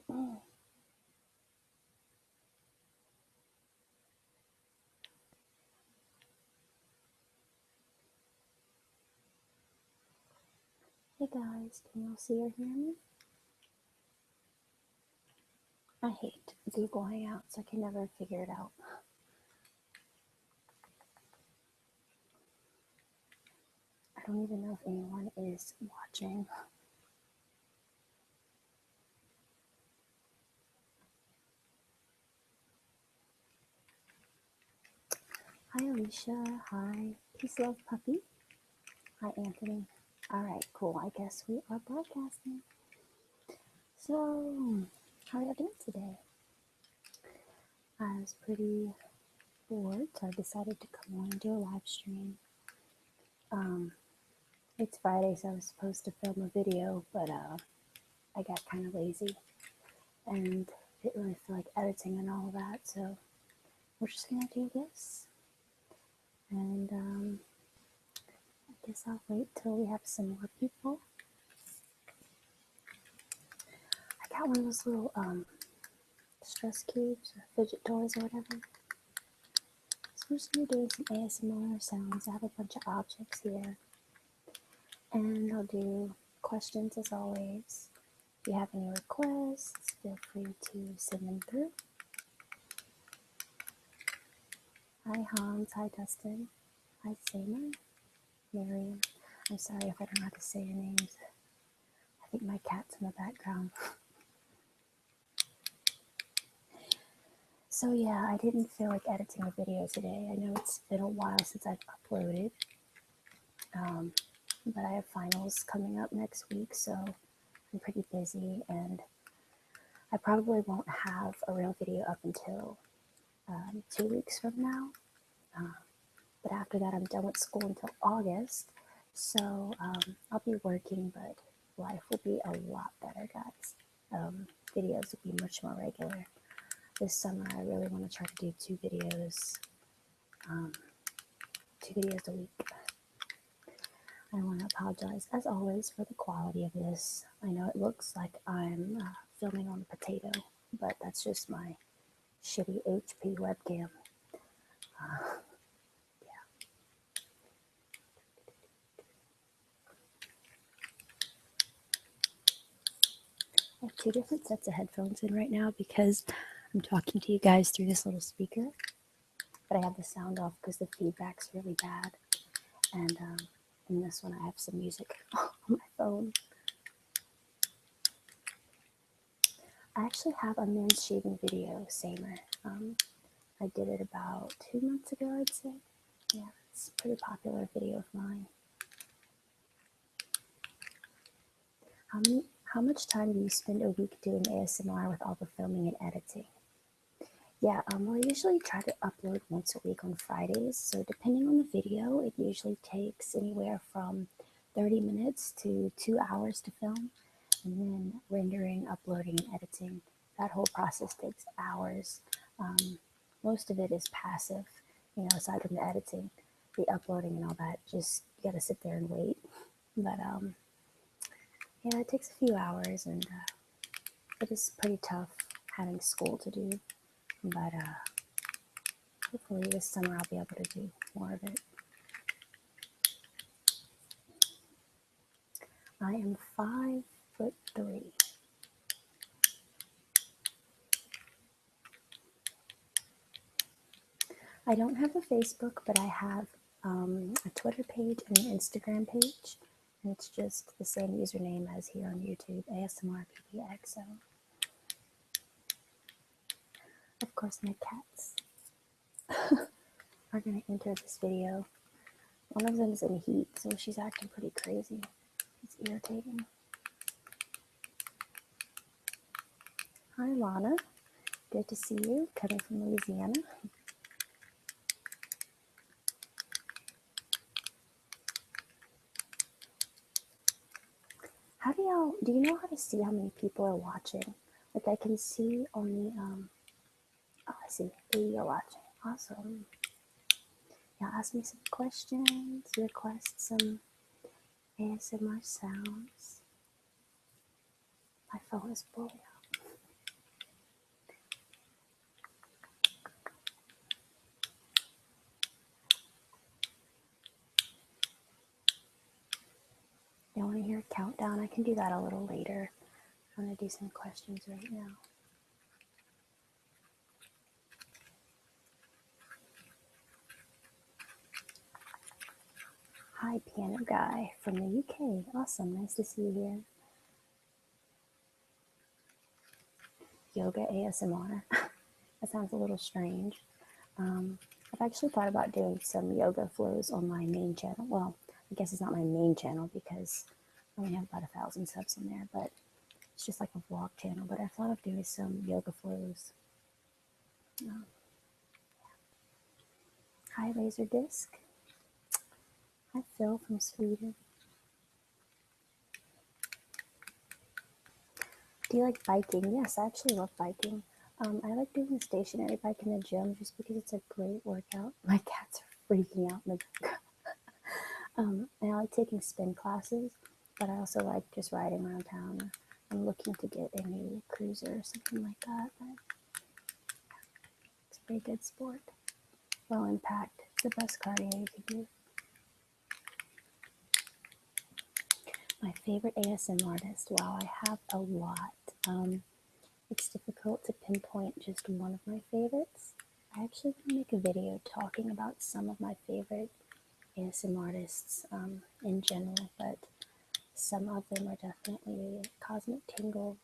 Hey guys, can you all see or hear me? I hate Google Hangouts. I can never figure it out. I don't even know if anyone is watching. Hi Alicia. Hi. Peace, love, puppy. Hi Anthony. Alright, cool. I guess we are broadcasting. So, how are you doing today? I was pretty bored, so I decided to come on and do a live stream. It's Friday, so I was supposed to film a video, but I got kind of lazy and didn't really feel like editing and all of that, so we're just gonna do this. And I guess I'll wait till we have some more people. I got one of those little stress cubes or fidget toys or whatever. So we're just gonna do some ASMR sounds. I have a bunch of objects here. And I'll do questions as always. If you have any requests, feel free to send them through. Hi Hans, hi Dustin, hi Samer, Miriam. I'm sorry if I don't know how to say your names. I think my cat's in the background. So yeah, I didn't feel like editing a video today. I know it's been a while since I've uploaded, but I have finals coming up next week, so I'm pretty busy, and I probably won't have a real video up until 2 weeks from now. But after that, I'm done with school until August, so I'll be working, but life will be a lot better, guys. Videos will be much more regular. This summer, I really want to try to do 2 videos a week. I want to apologize, as always, for the quality of this. I know it looks like I'm filming on a potato, but that's just my shitty HP webcam. I have 2 different sets of headphones in right now because I'm talking to you guys through this little speaker, but I have the sound off because the feedback's really bad. And in this one, I have some music on my phone. I actually have a men's shaving video, Samer. I did it about 2 months ago, I'd say. Yeah, it's a pretty popular video of mine. How much time do you spend a week doing ASMR with all the filming and editing? Yeah, well, I usually try to upload once a week on Fridays. So depending on the video, it usually takes anywhere from 30 minutes to 2 hours to film. And then rendering, uploading, and editing, that whole process takes hours. Most of it is passive, aside from the editing, the uploading and all that. Just, you gotta sit there and wait. But yeah, it takes a few hours, and it is pretty tough having school to do. But hopefully this summer I'll be able to do more of it. I am 5'3". I don't have a Facebook, but I have a Twitter page and an Instagram page. And it's just the same username as here on YouTube, asmrbebexo. Of course, my cats are going to enter this video. One of them is in heat, so she's acting pretty crazy. It's irritating. Hi, Lana. Good to see you, coming from Louisiana. Do you know how to see how many people are watching? Like I can see on the, oh, I see, 80 are watching. Awesome. Yeah, ask me some questions, request some ASMR sounds. My phone is blowing up. You want to hear a countdown? I can do that a little later. I'm going to do some questions right now. Hi, Piano Guy from the UK. Awesome. Nice to see you here. Yoga ASMR. That sounds a little strange. I've actually thought about doing some yoga flows on my main channel. Well, I guess it's not my main channel because I only have about 1,000 subs on there, but it's just like a vlog channel. But I thought of doing some yoga flows. Hi, Laser Disc. Hi, Phil from Sweden. Do you like biking? Yes, I actually love biking. I like doing the stationary bike in the gym just because it's a great workout. My cats are freaking out in the background. And I like taking spin classes, but I also like just riding around town. I'm looking to get a new cruiser or something like that. But it's a pretty good sport. Low impact. It's the best cardio you can do. My favorite ASMR artist. Wow, I have a lot. It's difficult to pinpoint just one of my favorites. I actually want to make a video talking about some of my favorite ASMR artists in general, but some of them are definitely Cosmic Tingles,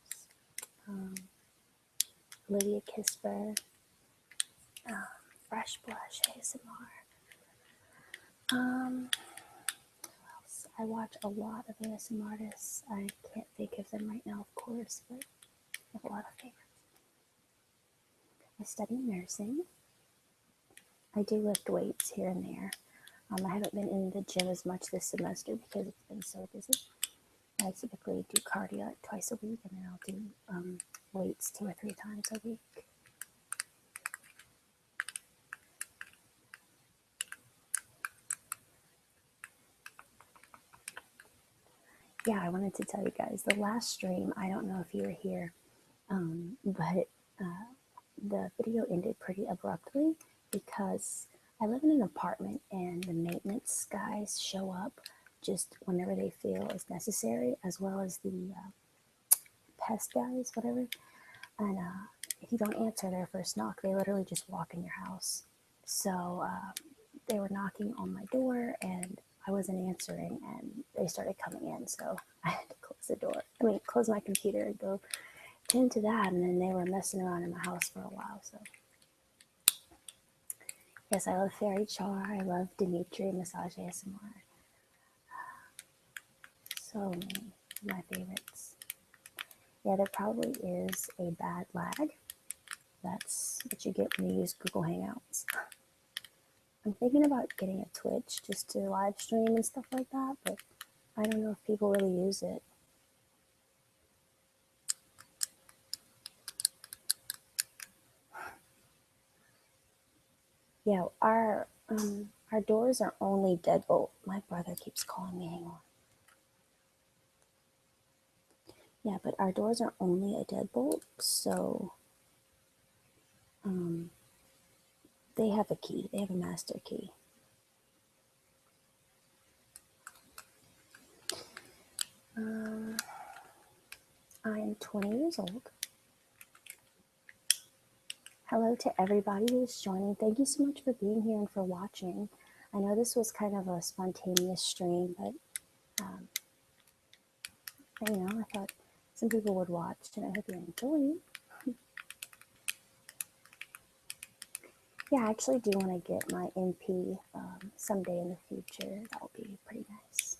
Lydia Kisper, Fresh Blush ASMR. Who else? I watch a lot of ASMR artists. I can't think of them right now, of course, but I have a lot of favorites. I study nursing. I do lift weights here and there. I haven't been in the gym as much this semester because it's been so busy. I typically do cardio like twice a week, and then I'll do weights 2 or 3 times a week. Yeah, I wanted to tell you guys, the last stream, I don't know if you were here, but the video ended pretty abruptly because I live in an apartment and the maintenance guys show up just whenever they feel is necessary, as well as the pest guys, whatever. And if you don't answer their first knock, they literally just walk in your house. So they were knocking on my door and I wasn't answering, and they started coming in. So I had to close the door. I mean, close my computer and go into that. And then they were messing around in my house for a while. So yes, I love Fairy Char. I love Dimitri Massage ASMR. So many of my favorites. Yeah, there probably is a bad lag. That's what you get when you use Google Hangouts. I'm thinking about getting a Twitch just to live stream and stuff like that, but I don't know if people really use it. Yeah, our doors are only deadbolt. My brother keeps calling me. Hang on. Yeah, but our doors are only a deadbolt, so they have a key. They have a master key. I am 20 years old. Hello to everybody who's joining. Thank you so much for being here and for watching. I know this was kind of a spontaneous stream, but you know, I thought some people would watch, and I hope you enjoy. Yeah, I actually do want to get my NP someday in the future. That would be pretty nice.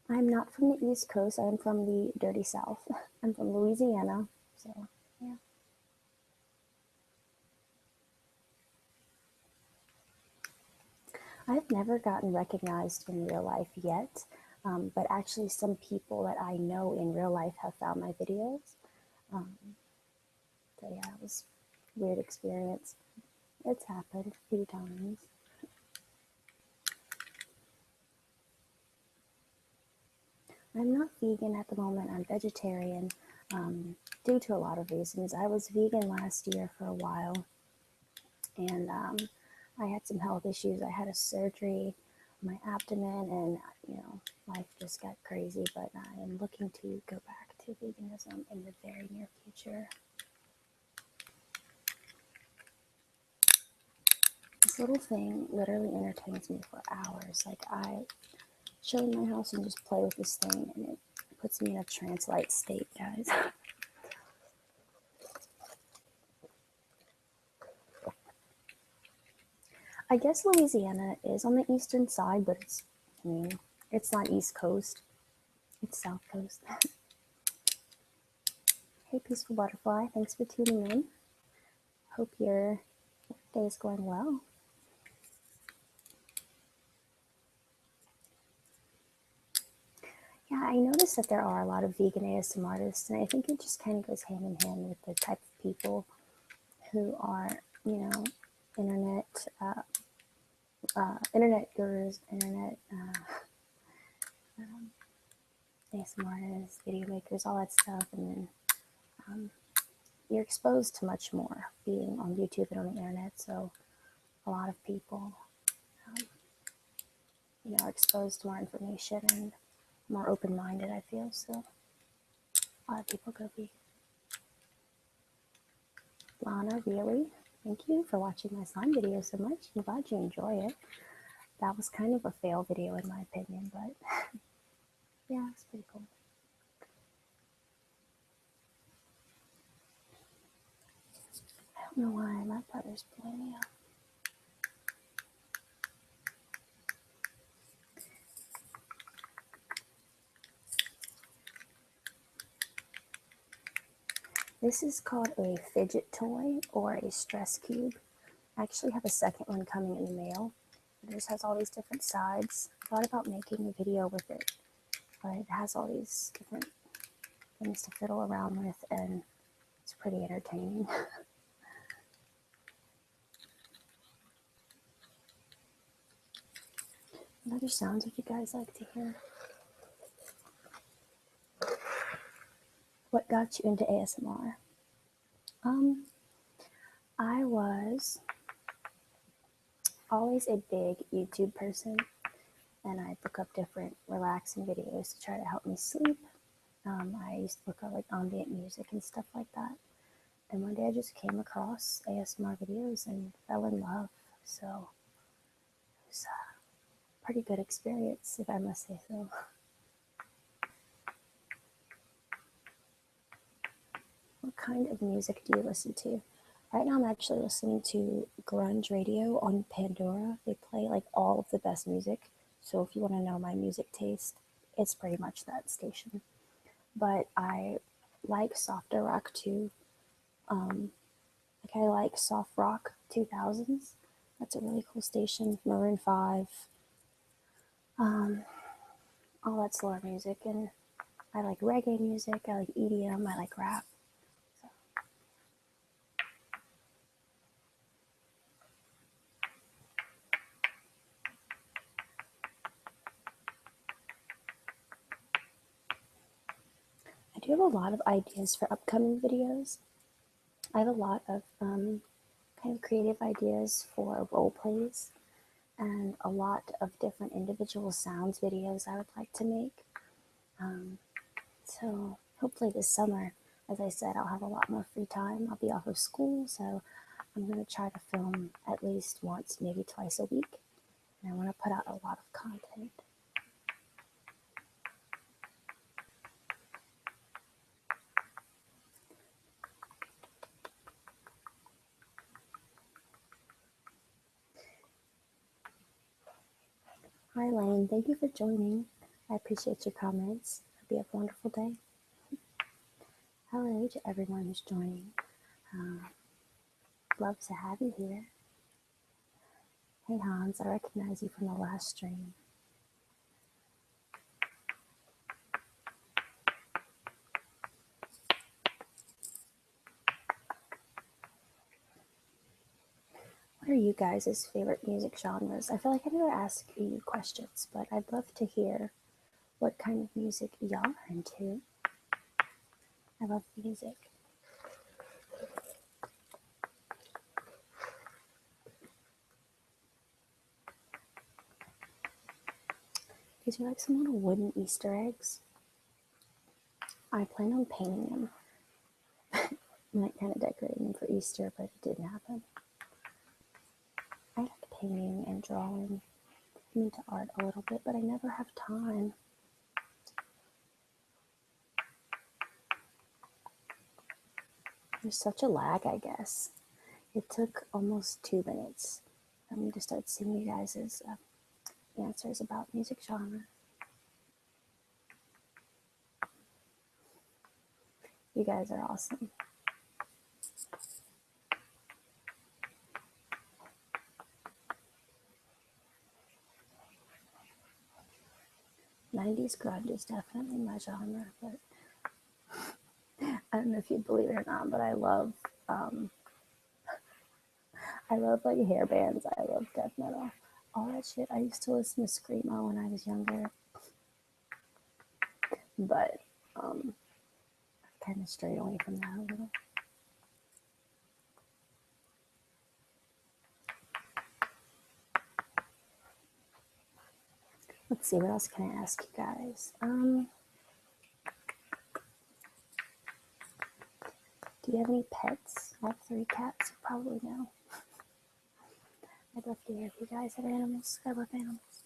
I'm not from the East Coast. I'm from the dirty South. I'm from Louisiana. So, yeah. I've never gotten recognized in real life yet, but actually some people that I know in real life have found my videos. So yeah, it was a weird experience. It's happened a few times. I'm not vegan at the moment. I'm vegetarian due to a lot of reasons. I was vegan last year for a while, and I had some health issues. I had a surgery on my abdomen, and you know, just got crazy, but I am looking to go back to veganism in the very near future. This little thing literally entertains me for hours. Like, I chill in my house and just play with this thing, and it puts me in a trance-like state, guys. I guess Louisiana is on the eastern side, but it's not East Coast. It's South Coast. Hey, Peaceful Butterfly, thanks for tuning in. Hope your day is going well. Yeah, I noticed that there are a lot of vegan ASMR artists, and I think it just kind of goes hand in hand with the type of people who are, internet gurus, internet ASMR artists, video makers, all that stuff, and then you're exposed to much more being on YouTube and on the internet. So a lot of people, are exposed to more information and more open-minded, I feel. So a lot of people go vegan. Lana, really? Thank you for watching my slime video so much. I'm glad you enjoy it. That was kind of a fail video in my opinion, but yeah, it's pretty cool. I don't know why my brother's blowing me up. This is called a fidget toy or a stress cube. I actually have a second one coming in the mail. It just has all these different sides. I thought about making a video with it, but it has all these different things to fiddle around with, and it's pretty entertaining. What other sounds would you guys like to hear? What got you into ASMR? I was always a big YouTube person, and I'd look up different relaxing videos to try to help me sleep. I used to look up like ambient music and stuff like that. And one day I just came across ASMR videos and fell in love. So it was a pretty good experience, if I must say so. What kind of music do you listen to? Right now I'm actually listening to grunge radio on Pandora. They play like all of the best music. So if you want to know my music taste, it's pretty much that station. But I like softer rock too. I like Soft Rock 2000s. That's a really cool station. Maroon 5. All that slower music. And I like reggae music. I like EDM. I like rap. So. I do have a lot of ideas for upcoming videos. I have a lot of kind of creative ideas for role plays and a lot of different individual sounds videos I would like to make. So hopefully this summer, as I said, I'll have a lot more free time. I'll be off of school, so I'm going to try to film at least once, maybe twice a week. And I want to put out a lot of content. Hi Lane, thank you for joining. I appreciate your comments. Hope you have a wonderful day. Hello to everyone who's joining. Love to have you here. Hey Hans, I recognize you from the last stream. What are you guys' favorite music genres? I feel like I never ask you questions, but I'd love to hear what kind of music y'all are into. I love music. These are like some little wooden Easter eggs. I plan on painting them. Like kind of decorating them for Easter, but it didn't happen. I like painting and drawing. I'm into art a little bit, but I never have time. There's such a lag, I guess. It took almost 2 minutes for me to start seeing you guys' answers about music genre. You guys are awesome. '90s grunge is definitely my genre, but I don't know if you believe it or not, but I love like hair bands. I love death metal. All that shit. I used to listen to Screamo when I was younger, but I've kind of strayed away from that a little. Let's see, what else can I ask you guys? Do you have any pets? I have 3 cats, you probably know. I'd love to hear if you guys have animals. I love animals.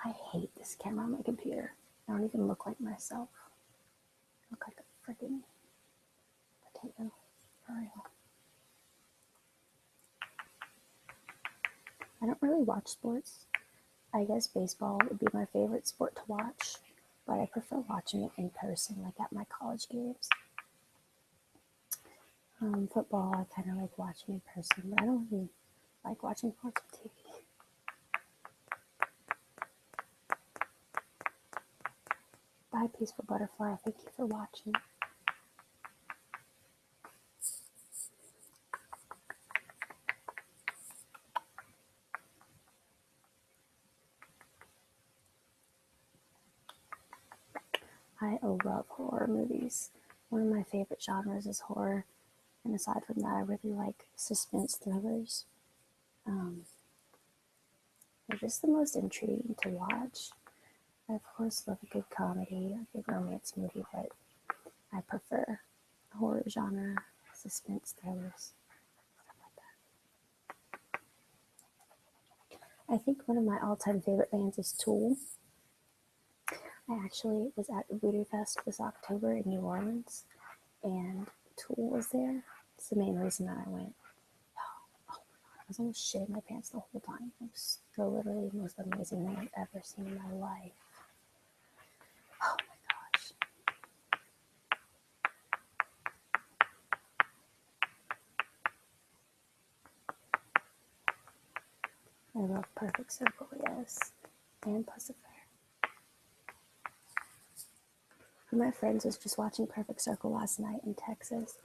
I hate this camera on my computer. I don't even look like myself. I look like a freaking potato. For real. I don't really watch sports. I guess baseball would be my favorite sport to watch, but I prefer watching it in person, like at my college games. Football, I kind of like watching in person, but I don't really like watching sports on TV. Bye, Peaceful Butterfly. Thank you for watching. I love horror movies. One of my favorite genres is horror, and aside from that, I really like suspense thrillers. They're just the most intriguing to watch. I, of course, love a good comedy, a good romance movie, but I prefer horror genre, suspense thrillers, stuff like that. I think one of my all-time favorite bands is Tool. I actually was at Voodoo Fest this October in New Orleans, and Tool was there. It's the main reason that I went. Oh my god, I was almost shitting my pants the whole time. It was the literally most amazing thing I've ever seen in my life. Oh my gosh. I love Perfect Circle, yes, and Pacifier. One of my friends was just watching Perfect Circle last night in Texas.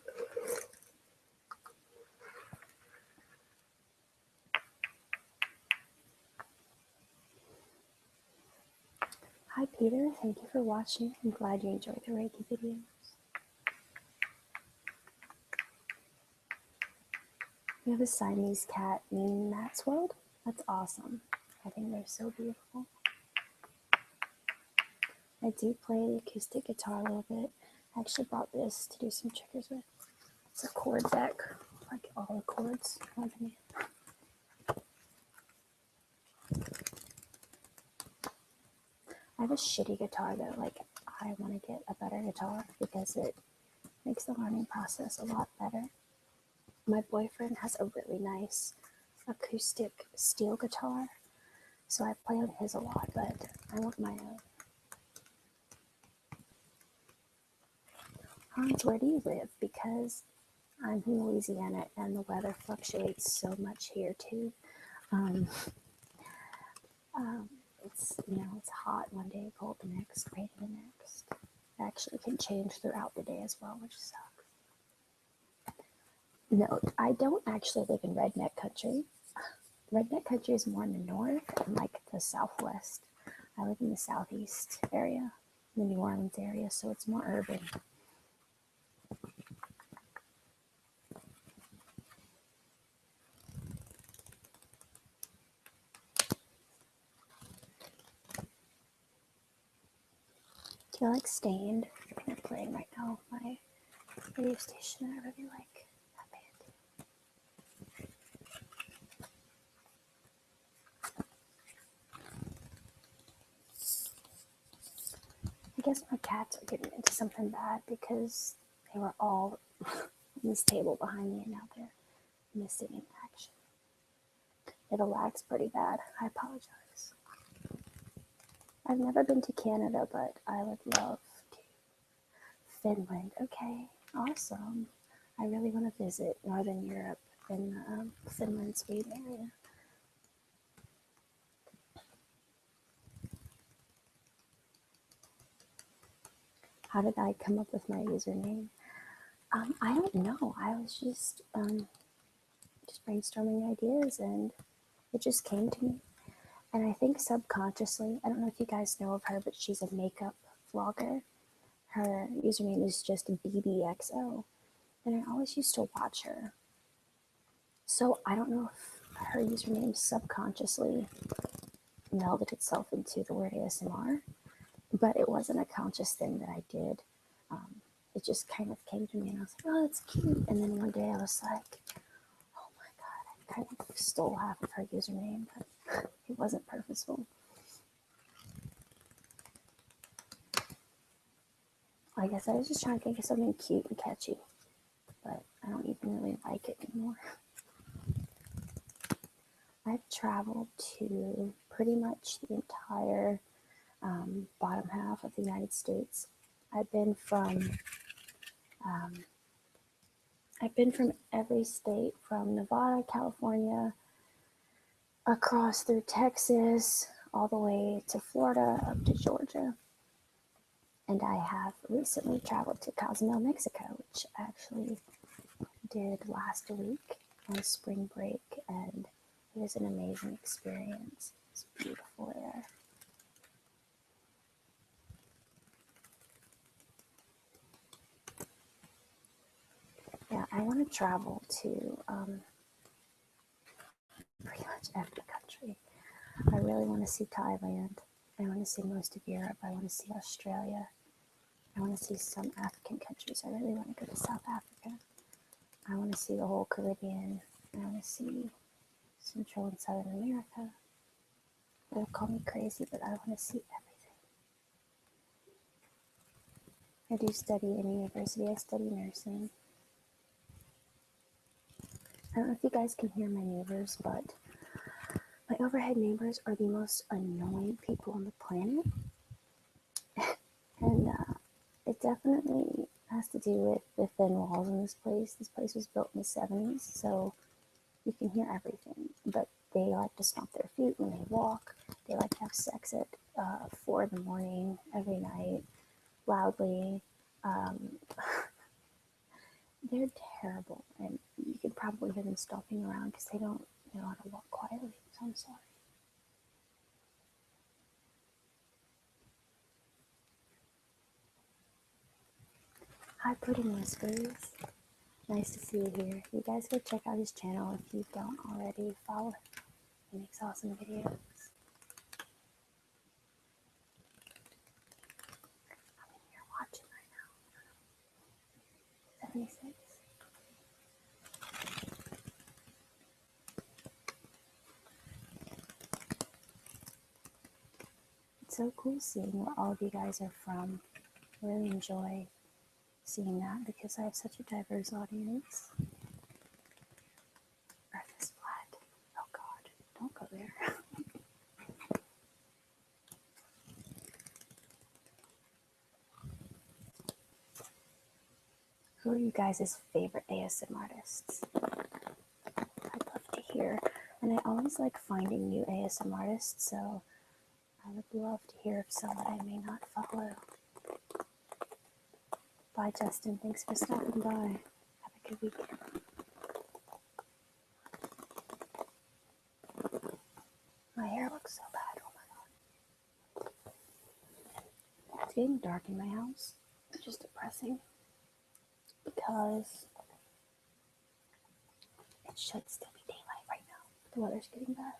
Hi Peter, thank you for watching. I'm glad you enjoyed the Reiki videos. We have a Siamese cat named Matt's World. That's awesome. I think they're so beautiful. I do play the acoustic guitar a little bit. I actually brought this to do some triggers with. It's a chord deck, like all the chords. I have a shitty guitar though. Like, I want to get a better guitar because it makes the learning process a lot better. My boyfriend has a really nice acoustic steel guitar, so I play on his a lot, but I want my own. Hans, where do you live? Because I'm from Louisiana and the weather fluctuates so much here too. It's hot one day, cold the next, rainy the next. It actually can change throughout the day as well, which sucks. No, I don't actually live in redneck country. Redneck country is more in the north and like the southwest. I live in the southeast area, the New Orleans area, so it's more urban. Do you like Stained? They're playing right now. My radio station I really like that band. I guess my cats are getting into something bad because they were all on this table behind me and now they're missing in action. It lags pretty bad. I apologize. I've never been to Canada, but I would love to. Finland, okay, awesome. I really want to visit Northern Europe and Finland, Sweden area. How did I come up with my username? I don't know. I was just brainstorming ideas and it just came to me. And I think subconsciously, I don't know if you guys know of her, but she's a makeup vlogger. Her username is just BBXO. And I always used to watch her. So I don't know if her username subconsciously melded itself into the word ASMR, but it wasn't a conscious thing that I did. It just kind of came to me and I was like, oh, that's cute. And then one day I was like, oh my God, I kind of stole half of her username, but it wasn't purposeful. I guess I was just trying to think of something cute and catchy, but I don't even really like it anymore. I've traveled to pretty much the entire bottom half of the United States. I've been from every state, from Nevada, California, across through Texas, all the way to Florida, up to Georgia. And I have recently traveled to Cozumel, Mexico, which I actually did last week on spring break, and it was an amazing experience. It's beautiful there. Yeah, I want to travel to pretty much every country. I really want to see Thailand. I want to see most of Europe. I want to see Australia. I want to see some African countries. I really want to go to South Africa. I want to see the whole Caribbean. I want to see Central and Southern America. They'll call me crazy, but I want to see everything. I do study in university. I study nursing. I don't know if you guys can hear my neighbors, but my overhead neighbors are the most annoying people on the planet. And it definitely has to do with the thin walls in this place. This place was built in the 70s, so you can hear everything. But they like to stomp their feet when they walk. They like to have sex at 4 in the morning every night, loudly. They're terrible, and you can probably hear them stomping around because they don't know how to walk quietly. So I'm sorry. Hi, Pudding Whispers. Nice to see you here. You guys go check out his channel if you don't already follow him. He makes awesome videos. I'm in here watching right now. 76. It's so cool seeing where all of you guys are from. I really enjoy seeing that because I have such a diverse audience. Earth is flat. Oh God, don't go there. Who are you guys' favorite ASM artists? I'd love to hear. And I always like finding new ASM artists, so I would love to hear of someone I may not follow. Bye, Justin. Thanks for stopping by. Have a good weekend. My hair looks so bad. Oh my God. being dark in my house, which is depressing because it should still be daylight right now. The weather's getting bad.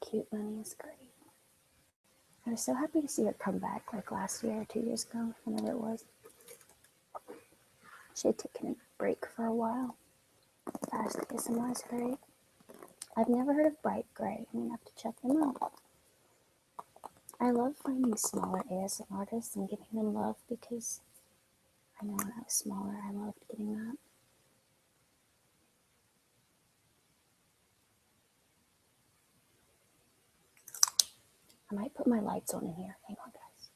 Cute Bunny is great. I was so happy to see her come back like last year or 2 years ago, whenever it was. She had taken a break for a while. Fast ASMR is great. I've never heard of Bright Gray. I'm gonna have to check them out. I love finding smaller ASMR artists and giving them love because I know when I was smaller, I loved getting that. I might put my lights on in here. Hang on, guys.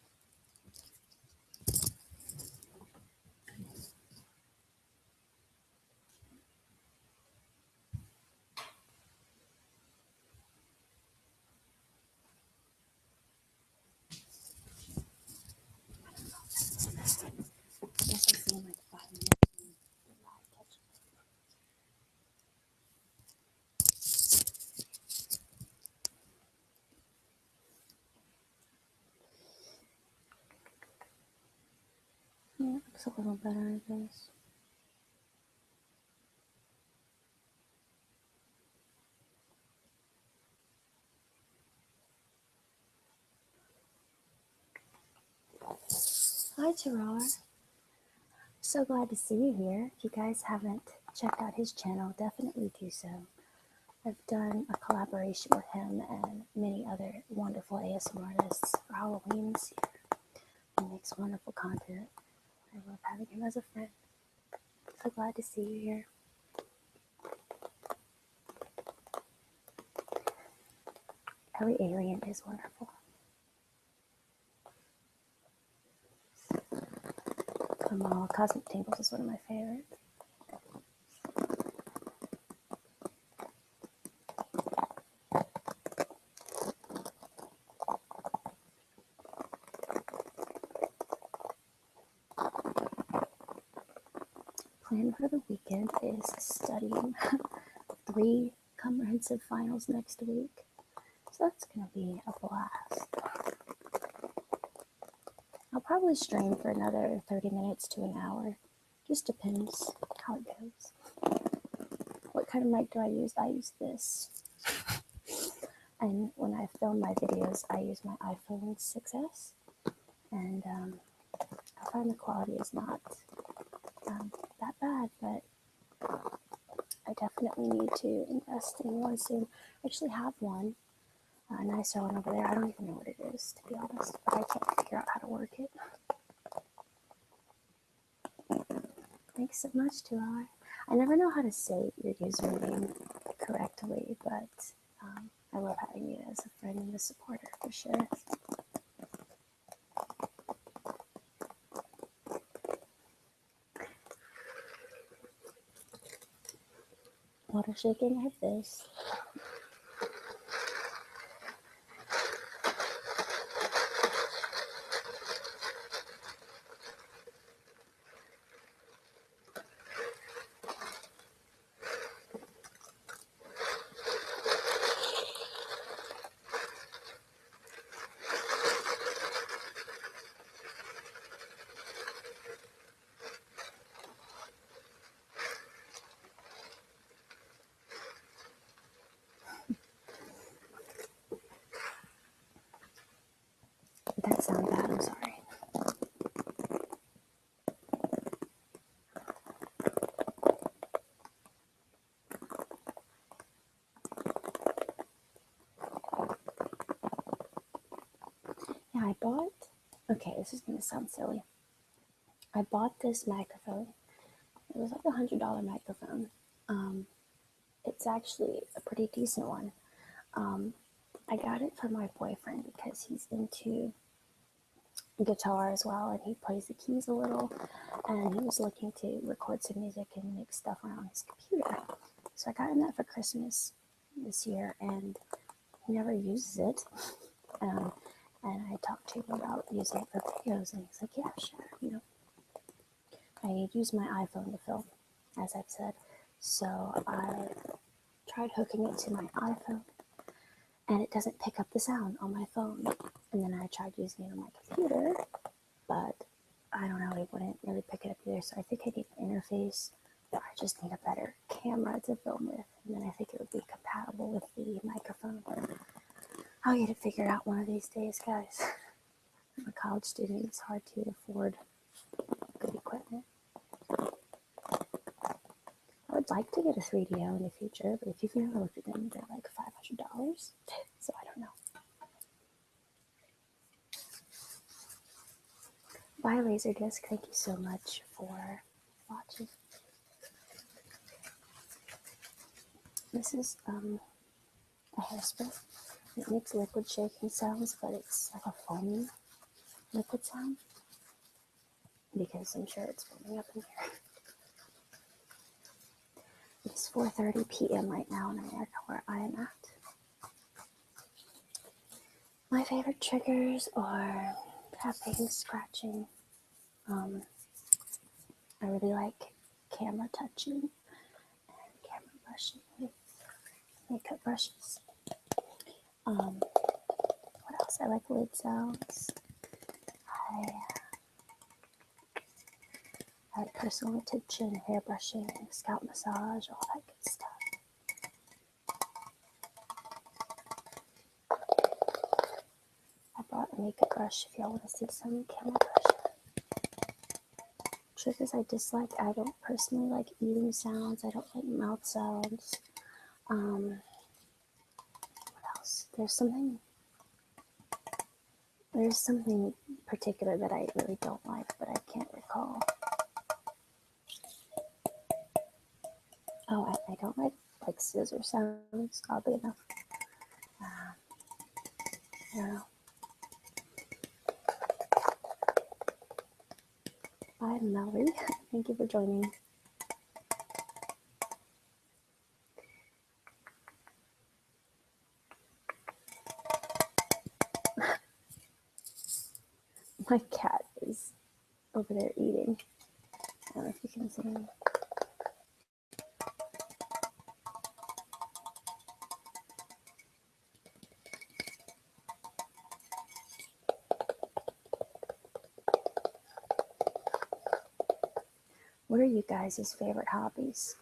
I guess I'll see in like 5 minutes when the light catches up. Yeah, it looks a little better, I guess. Hi, Gerard. So glad to see you here. If you guys haven't checked out his channel, definitely do so. I've done a collaboration with him and many other wonderful ASMR artists for Halloween this year. He makes wonderful content. I love having him as a friend. So glad to see you here. Every alien is wonderful. Kamal Cosmic Tingles is one of my favorites. Plan for the weekend is studying 3 comprehensive finals next week. So that's going to be a blast. I'll probably stream for another 30 minutes to an hour. Just depends how it goes. What kind of mic do I use? I use this. And when I film my videos, I use my iPhone 6S. And I find the quality is not that bad, but I definitely need to invest in one soon. I actually have one, a nicer one over there. I don't even know what it is, to be honest, but I can't figure out how to work it. Thanks so much, Tuar. I never know how to say your username correctly, but I love having you as a friend and a supporter for sure. Water shaking, I have this. That sound bad, I'm sorry. Yeah, I bought, okay, this is going to sound silly. I bought this microphone. It was like $100 microphone. It's actually a pretty decent one. I got it for my boyfriend because he's into guitar as well, and he plays the keys a little, and he was looking to record some music and make stuff on his computer. So I got him that for Christmas this year, and he never uses it. And I talked to him about using it for videos, and he's like, yeah, sure, you know. I use my iPhone to film, as I've said. So I tried hooking it to my iPhone, and it doesn't pick up the sound on my phone. And then I tried using it on my computer, but I don't know, it wouldn't really pick it up either. So I think I need an interface, or I just need a better camera to film with, and then I think it would be compatible with the microphone. I'll get it figured out one of these days, guys. I'm a college student, it's hard to afford good equipment. I would like to get a 3DO in the future, but if you've never looked at them, they're like $500. So I don't know. Bye, Laserdisc. Thank you so much for watching. This is a hairspray. It makes liquid shaking sounds, but it's like a foamy liquid sound, because I'm sure it's foaming up in here. It's 4:30 p.m. right now in America, where I am at. My favorite triggers are tapping, scratching. I really like camera touching and camera brushing with makeup brushes. What else? I like lid sounds. I like personal attention, hair brushing, scalp massage, all that good stuff. I brought a makeup brush if y'all want to see some camera brushing. Triggers I dislike. I don't personally like eating sounds. I don't like mouth sounds. What else? There's something particular that I really don't like, but I can't recall. Oh, I don't like scissor sounds, oddly enough. I don't know. Bye, Mallory. Thank you for joining. My cat is over there eating. I don't know if you can see him. What are you guys' favorite hobbies?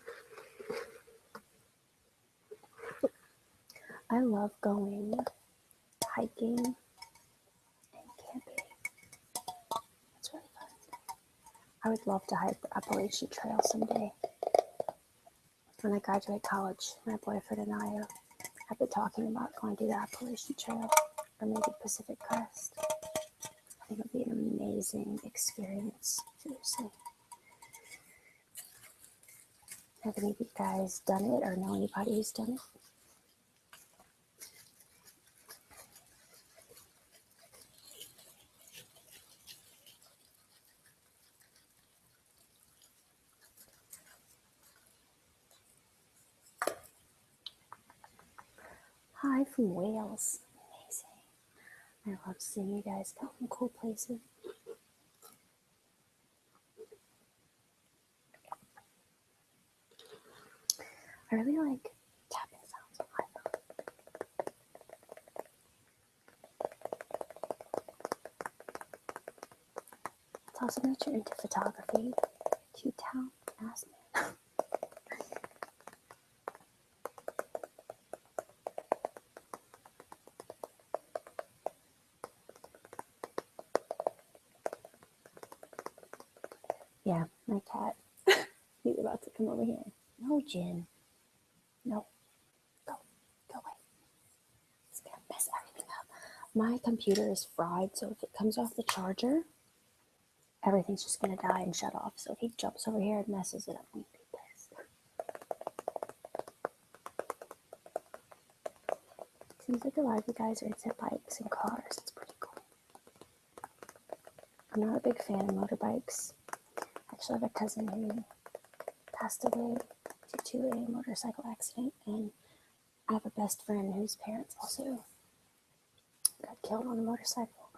I love going hiking and camping. It's really fun. I would love to hike the Appalachian Trail someday. When I graduate college, my boyfriend and I have been talking about going to the Appalachian Trail, or maybe Pacific Crest. I think it would be an amazing experience, seriously. Have any of you guys done it, or know anybody who's done it? Hi from Wales. Amazing. I love seeing you guys go from cool places. I really like tapping sounds on my phone. It's awesome that you're into photography. Q-Town, Asman. Yeah, my cat. He's about to come over here. No, Jin. No. Go away. It's gonna mess everything up. My computer is fried, so if it comes off the charger, everything's just gonna die and shut off. So if he jumps over here and messes it up, I'm gonna be pissed. Seems like a lot of you guys are into bikes and cars. It's pretty cool. I'm not a big fan of motorbikes. Actually, I have a cousin who passed away due to a motorcycle accident, and I have a best friend whose parents also got killed on a motorcycle.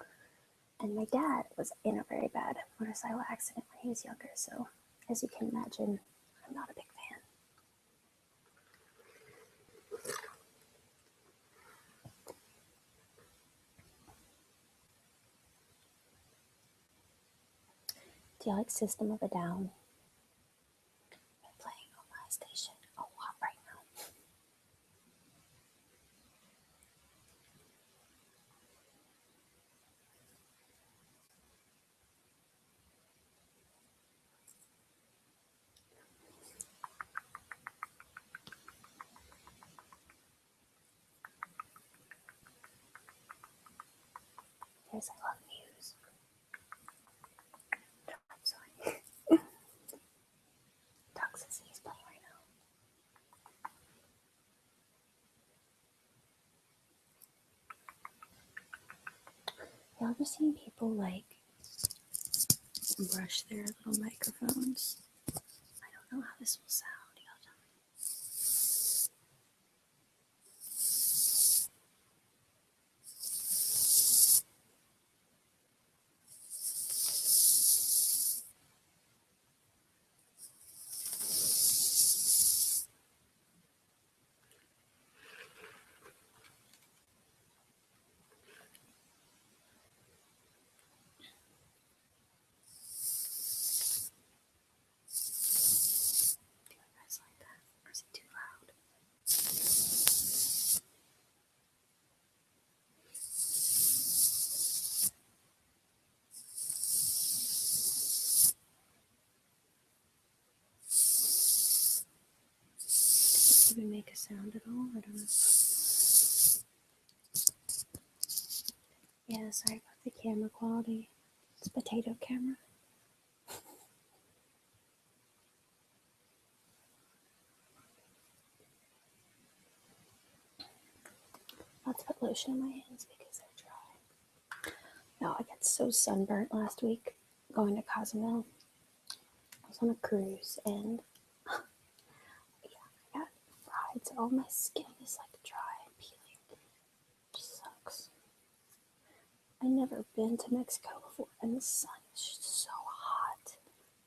And my dad was in a very bad motorcycle accident when he was younger, so as you can imagine, I'm not a big fan. Do you like System of a Down? Been playing on my station a lot right now. Yes, I love Muse. I'm sorry. Toxicity is playing right now. You ever seen people like brush their little microphones? I don't know how this will sound. Do you guys like that? Or is it too loud? Does it even make a sound at all? I don't know. Yeah, sorry about the camera quality. It's potato camera. About to put lotion in my hands because they're dry. No, I got so sunburnt last week going to Cozumel. I was on a cruise and yeah, I got fried, so all my skin is like dry and peeling. It just sucks. I never been to Mexico before, and the sun is just so hot.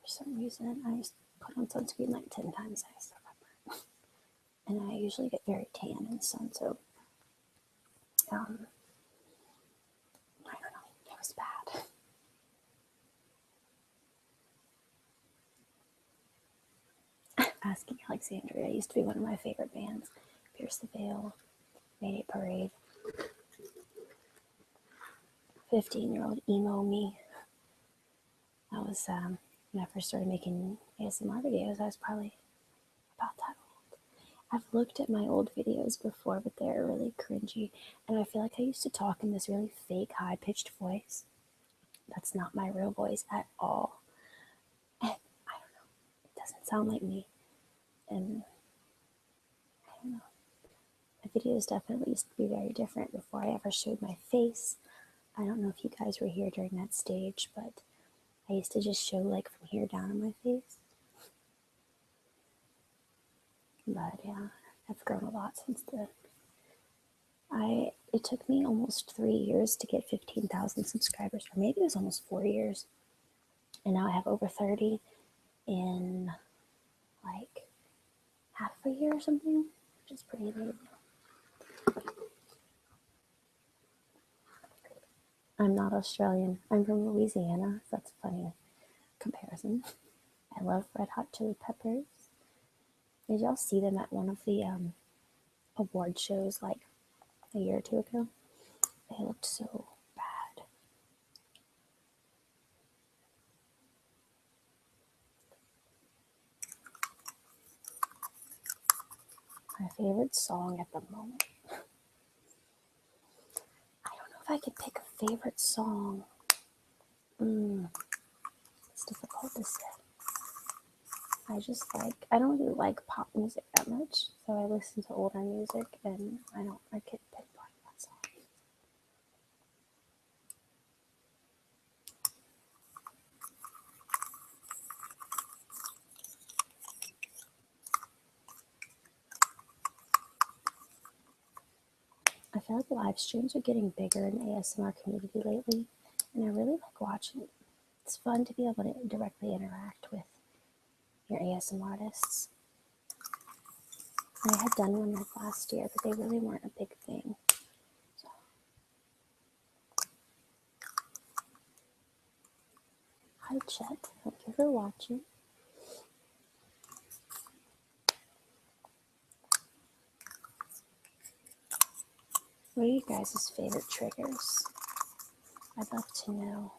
For some reason, I put on sunscreen like 10 times and I still got burnt. And I usually get very tan in the sun, so I don't know. It was bad. Asking Alexandria used to be one of my favorite bands. Pierce the Veil, Mayday Parade. 15-year-old emo me. I was, when I first started making ASMR videos, I was probably about that old. I've looked at my old videos before, but they're really cringy. And I feel like I used to talk in this really fake, high-pitched voice. That's not my real voice at all. And I don't know. It doesn't sound like me. And I don't know. My videos definitely used to be very different before I ever showed my face. I don't know if you guys were here during that stage, but I used to just show like from here down on my face. But yeah, I've grown a lot since then. It took me almost 3 years to get 15,000 subscribers, or maybe it was almost 4 years. And now I have over 30 in like half a year or something, which is pretty amazing. I'm not Australian. I'm from Louisiana. So that's a funny comparison. I love Red Hot Chili Peppers. Did y'all see them at one of the award shows like a year or two ago? They looked so bad. My favorite song at the moment. I don't know if I could pick a favorite song. It's difficult to say. I don't really like pop music that much, so I listen to older music and I could pinpoint that song. I feel like live streams are getting bigger in the ASMR community lately, and I really like watching it. It's fun to be able to directly interact with your ASMR artists. I had done one like last year, but they really weren't a big thing. So. Hi chat, thank you for watching. What are you guys' favorite triggers? I'd love to know.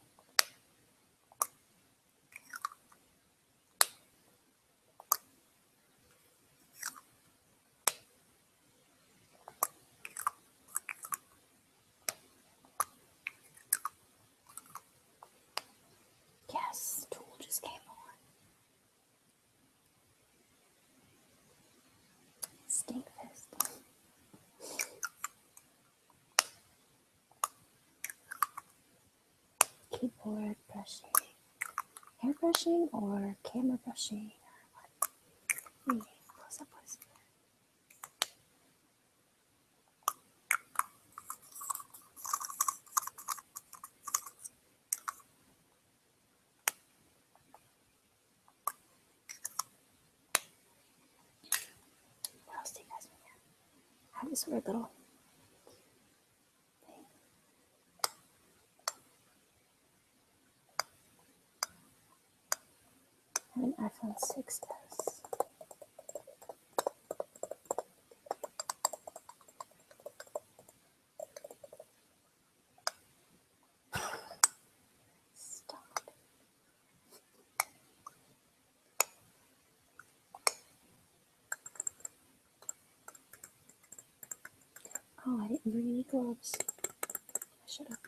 Yes, Tool just came on. Stinkfist. Keyboard brushing. Hair brushing or camera brushing? Close up, please. What else do you guys want to hear? I have this weird little thing. I have an iPhone 6s. Stop. Oh, I didn't bring any gloves. I should have.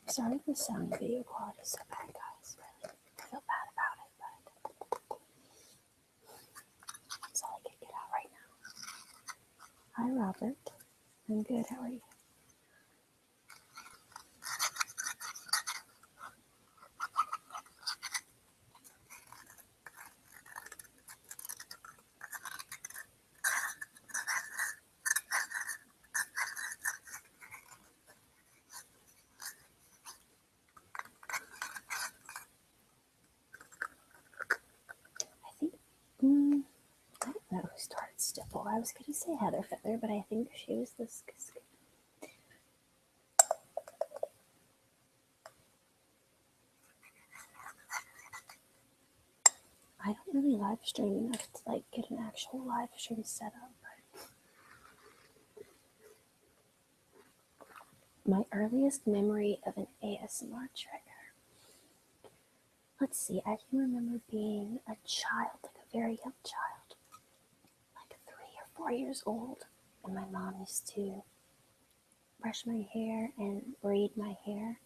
Sorry if the sound and video quality is so bad, guys. Really, I feel bad about it, but that's all I can get out right now. Hi, Robert. I'm good. How are you? I think, I don't know who started Stipple. I was going to say Heather Feather, but I think she was this. I don't really live stream enough to like get an actual live stream set up. My earliest memory of an ASMR trigger. Let's see, I can remember being a child, like a very young child, like 3 or 4 years old, and my mom used to brush my hair and braid my hair.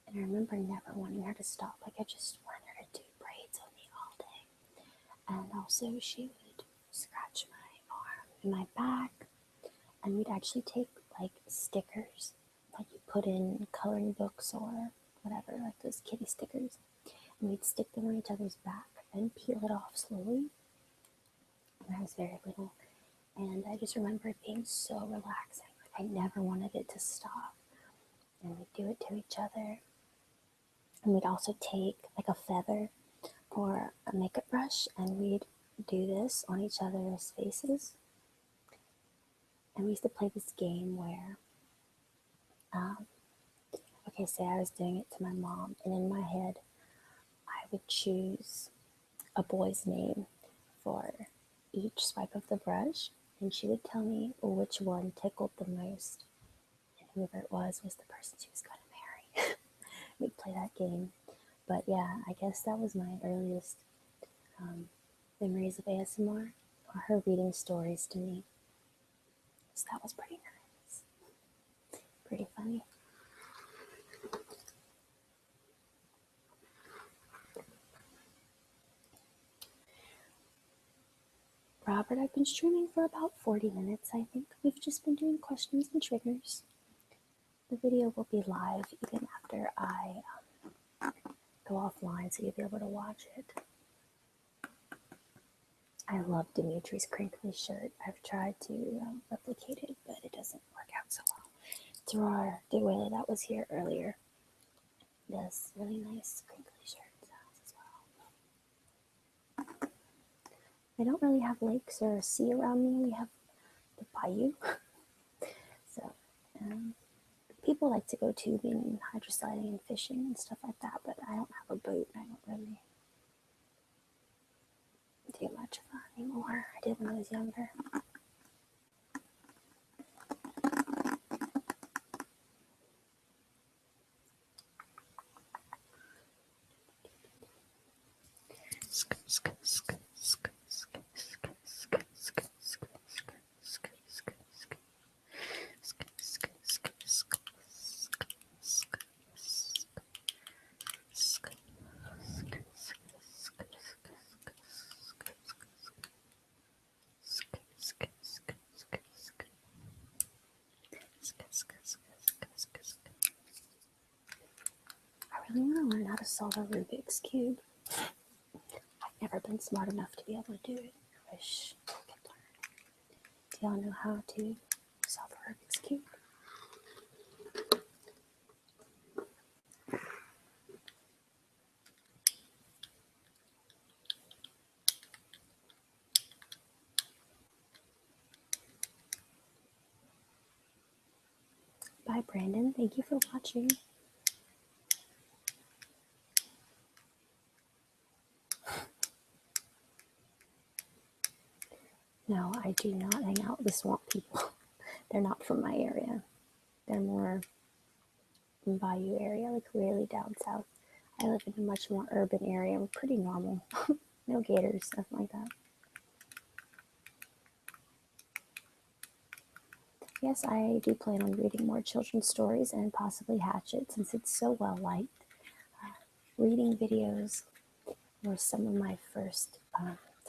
And I remember never wanting her to stop. Like, I just wanted her to do braids on me all day. And also, she would scratch my arm and my back. And we'd actually take, like, stickers, like you put in coloring books or whatever, like those kitty stickers. And we'd stick them on each other's back and peel it off slowly. And I was very little. And I just remember it being so relaxing. Like, I never wanted it to stop. And we'd do it to each other. And we'd also take like a feather or a makeup brush and we'd do this on each other's faces. And we used to play this game where, okay, say I was doing it to my mom, and in my head, I would choose a boy's name for each swipe of the brush, and she would tell me which one tickled the most. And whoever it was the person she was going to marry. We'd play that game. But yeah, I guess that was my earliest memories of ASMR, or her reading stories to me. So that was pretty nice. Pretty funny. Robert, I've been streaming for about 40 minutes, I think. We've just been doing questions and triggers. The video will be live even after I go offline, so you'll be able to watch it. I love Dimitri's crinkly shirt. I've tried to replicate it, but it doesn't work out so well. Gerard DeWilla, that was here earlier, does really nice crinkly shirts. I don't really have lakes or a sea around me. We have the bayou. So people like to go tubing and hydrosliding and fishing and stuff like that, but I don't have a boat. I don't really do much of that anymore. I did when I was younger. I really want to learn how to solve a Rubik's Cube. I've never been smart enough to be able to do it. I wish I could learn. Do y'all know how to solve a Rubik's Cube? Bye, Brandon. Thank you for watching. No, I do not hang out with the swamp people. They're not from my area. They're more bayou area, like really down south. I live in a much more urban area. We're pretty normal. No gators, nothing like that. Yes, I do plan on reading more children's stories and possibly Hatchet since it's so well liked. Reading videos were some of my first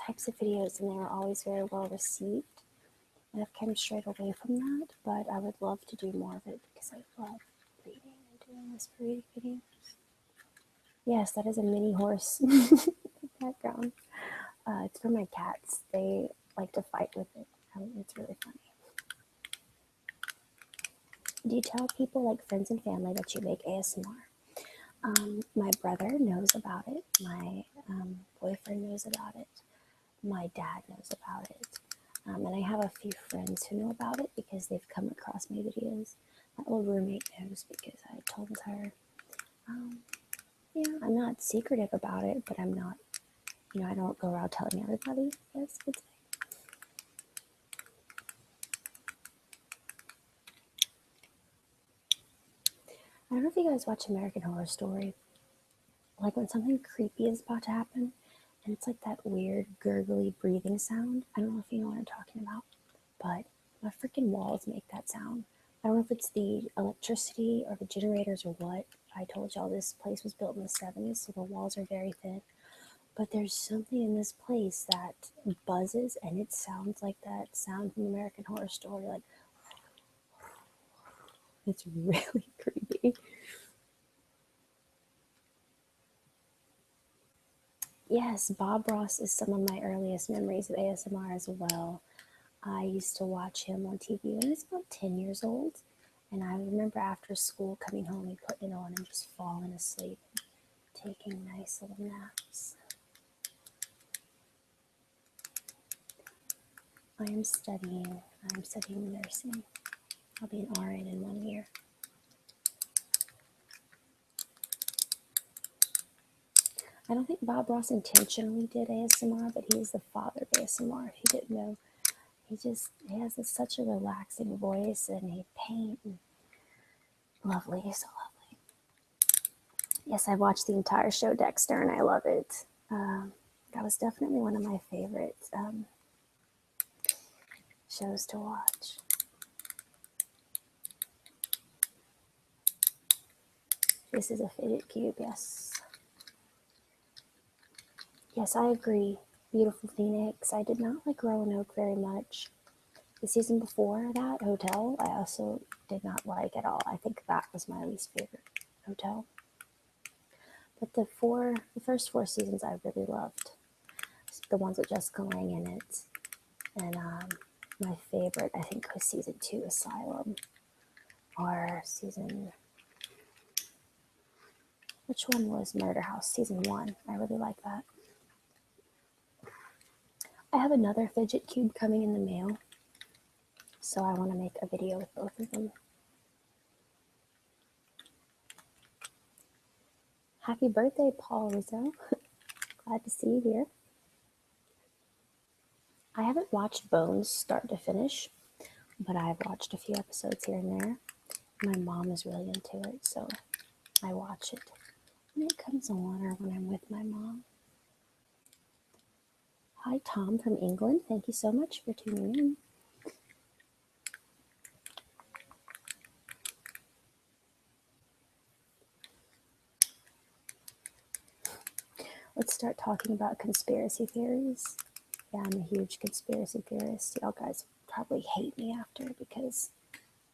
types of videos, and they were always very well received. And I've come straight away from that, but I would love to do more of it because I love reading and doing this for reading videos. Yes, that is a mini horse in the background. It's for my cats. They like to fight with it. It's really funny. Do you tell people, like friends and family, that you make ASMR? My brother knows about it. My boyfriend knows about it. My dad knows about it. And I have a few friends who know about it because they've come across my videos. My old roommate knows because I told her. Yeah, I'm not secretive about it, but I'm not, I don't go around telling everybody. Yes, it's I don't know if you guys watch American Horror Story. Like when something creepy is about to happen, and it's like that weird gurgly breathing sound. I don't know if you know what I'm talking about, but my freaking walls make that sound. I don't know if it's the electricity or the generators or what. I told y'all this place was built in the 70s, so the walls are very thin. But there's something in this place that buzzes, and it sounds like that sound from American Horror Story. Like, it's really creepy. Yes, Bob Ross is some of my earliest memories of ASMR as well. I used to watch him on TV when I was about 10 years old. And I remember after school coming home and putting it on and just falling asleep and taking nice little naps. I'm studying nursing. I'll be an RN in 1 year. I don't think Bob Ross intentionally did ASMR, but he is the father of ASMR. If you didn't know, he has such a relaxing voice, and he paint and lovely, so lovely. Yes, I watched the entire show Dexter, and I love it. That was definitely one of my favorite shows to watch. This is a fitted cube, yes. Yes, I agree. Beautiful Phoenix. I did not like Roanoke very much. The season before that, Hotel, I also did not like at all. I think that was my least favorite, Hotel. But the first four seasons I really loved. The ones with Jessica Lange in it. And my favorite, I think, was season 2, Asylum. Or which one was Murder House? Season 1. I really like that. I have another fidget cube coming in the mail, so I want to make a video with both of them. Happy birthday, Paul Rizzo. Glad to see you here. I haven't watched Bones start to finish, but I've watched a few episodes here and there. My mom is really into it, so I watch it when it comes on or when I'm with my mom. Hi, Tom from England. Thank you so much for tuning in. Let's start talking about conspiracy theories. Yeah, I'm a huge conspiracy theorist. Y'all guys probably hate me after because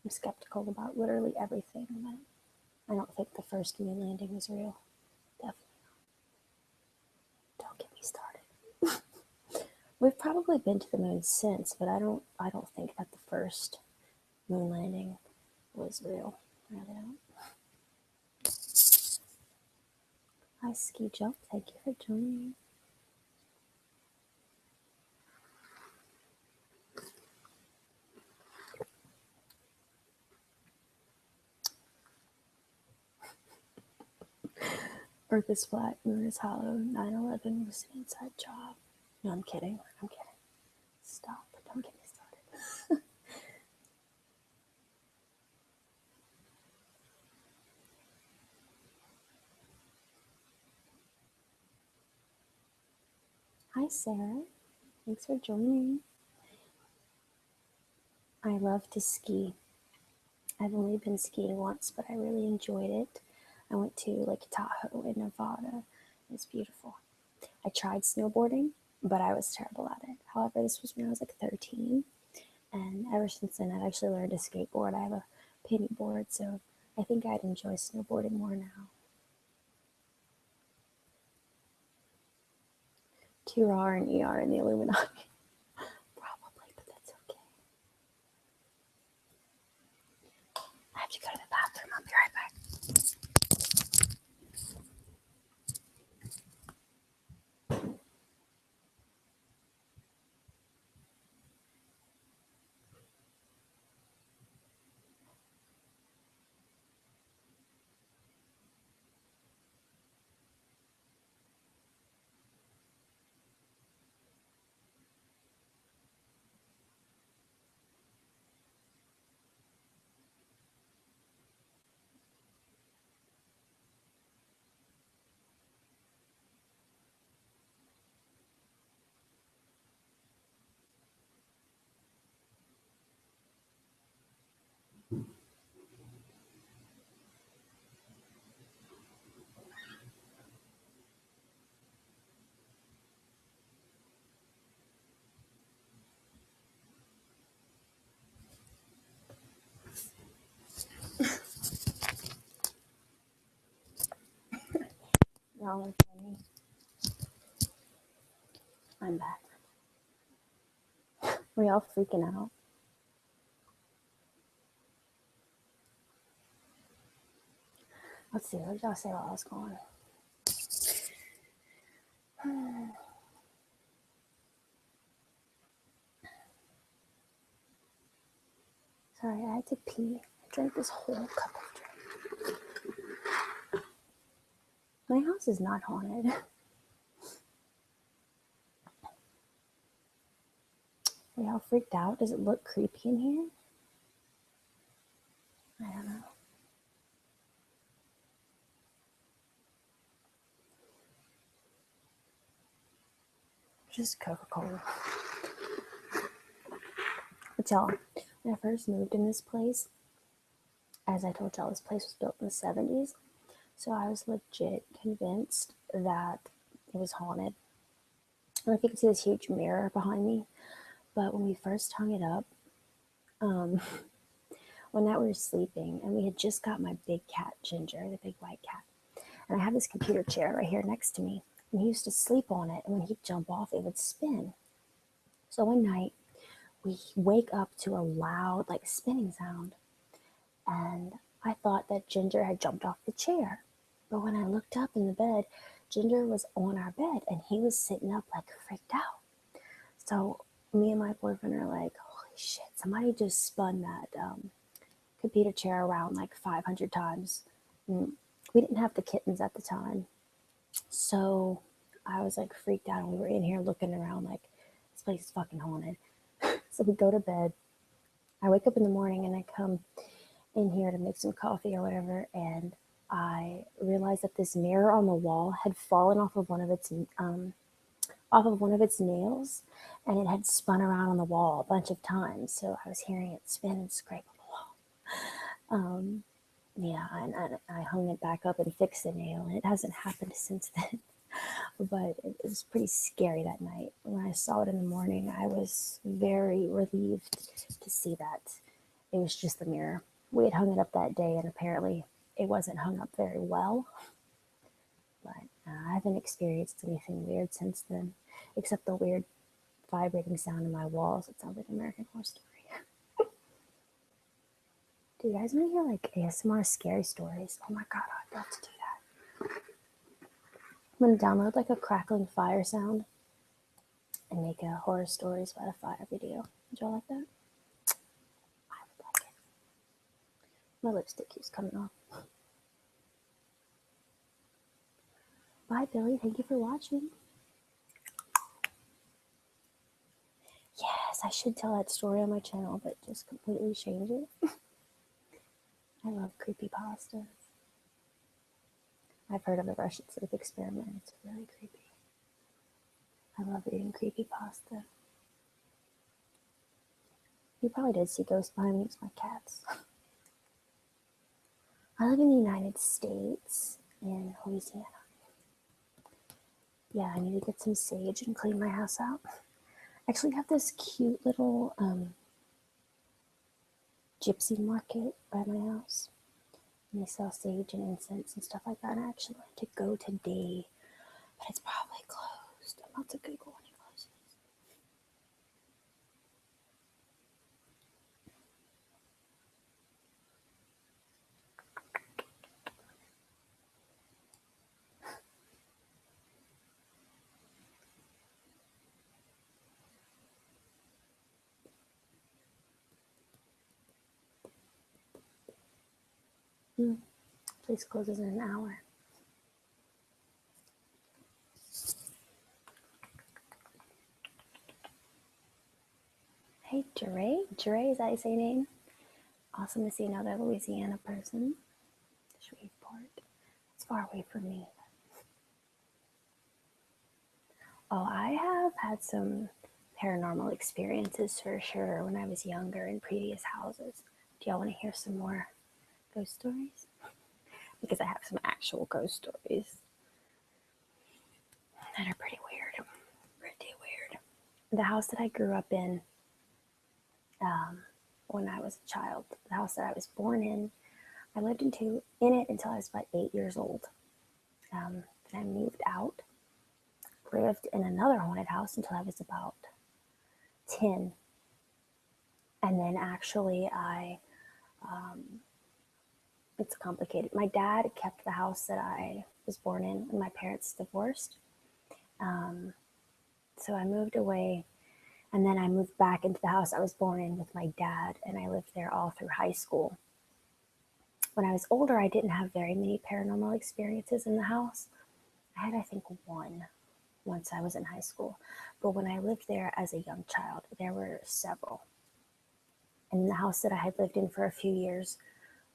I'm skeptical about literally everything, but I don't think the first moon landing was real. Definitely not. Don't get me started. We've probably been to the moon since, but I don't think that the first moon landing was real. I really don't. Hi, Ski Jump. Thank you for joining. Earth is flat, moon is hollow. 9/11 was an inside job. No, I'm kidding. I'm kidding. Stop. Don't get me started. Hi, Sarah. Thanks for joining. I love to ski. I've only been skiing once, but I really enjoyed it. I went to Lake Tahoe in Nevada. It was beautiful. I tried snowboarding, but I was terrible at it. However, this was when I was like 13, and ever since then, I've actually learned to skateboard. I have a penny board, so I think I'd enjoy snowboarding more now. Too raw and ER in the Illuminati. Probably, but that's okay. I have to go to the bathroom. I'll be right back. Y'all are funny. I'm back. Were y'all freaking out? Let's see. What did y'all say while I was gone? Sorry, I had to pee. I drank this whole cup of drink. My house is not haunted. Are y'all freaked out? Does it look creepy in here? I don't know. Just Coca-Cola. But y'all, when I first moved in this place, as I told y'all, this place was built in the 70s. So I was legit convinced that it was haunted. I don't know if you can see this huge mirror behind me, but when we first hung it up, one night we were sleeping and we had just got my big cat, Ginger, the big white cat. And I had this computer chair right here next to me. And he used to sleep on it. And when he'd jump off, it would spin. So one night, we wake up to a loud, like, spinning sound. And I thought that Ginger had jumped off the chair. But when I looked up in the bed, Ginger was on our bed and he was sitting up, like, freaked out. So me and my boyfriend are like, holy shit, somebody just spun that computer chair around like 500 times. And we didn't have the kittens at the time. So I was like freaked out, and we were in here looking around like, this place is fucking haunted. So we go to bed. I wake up in the morning and I come in here to make some coffee or whatever, and I realized that this mirror on the wall had fallen off of one of its nails, and it had spun around on the wall a bunch of times. So I was hearing it spin and scrape on the wall. Yeah, and I hung it back up and fixed the nail, and it hasn't happened since then. But it was pretty scary that night. When I saw it in the morning, I was very relieved to see that it was just the mirror. We had hung it up that day, and apparently it wasn't hung up very well. But I haven't experienced anything weird since then, except the weird vibrating sound in my walls. It sounds like American Horror Story. Do you guys want to hear like ASMR scary stories? Oh my god, I'd love to do that. I'm gonna download like a crackling fire sound and make a horror stories about a fire video. Would y'all like that? I would like it. My lipstick keeps coming off. Bye, Billy. Thank you for watching. Yes, I should tell that story on my channel, but just completely change it. I love creepypastas. I've heard of the Russian sleep experiment. It's really creepy. I love reading creepypasta. You probably did see ghosts behind me. It's my cats. I live in the United States, in Louisiana. Yeah, I need to get some sage and clean my house out. I actually have this cute little gypsy market by my house. And they sell sage and incense and stuff like that. And I actually wanted to go today, but it's probably closed. I'm about to Google when it closes. Place closes in an hour. Hey, Jere. Jere, is that your name? Awesome to see another Louisiana person. Shreveport. It's far away from me. Oh, I have had some paranormal experiences for sure when I was younger in previous houses. Do y'all want to hear some more ghost stories? Because I have some actual ghost stories that are pretty weird. Pretty weird. The house that I grew up in when I was a child, the house that I was born in, I lived in it until I was about 8 years old. Then I moved out, lived in another haunted house until I was about 10. And then actually it's complicated. My dad kept the house that I was born in when my parents divorced. So I moved away, and then I moved back into the house I was born in with my dad, and I lived there all through high school. When I was older, I didn't have very many paranormal experiences in the house. I had, I think, one once I was in high school. But when I lived there as a young child, there were several. And in the house that I had lived in for a few years,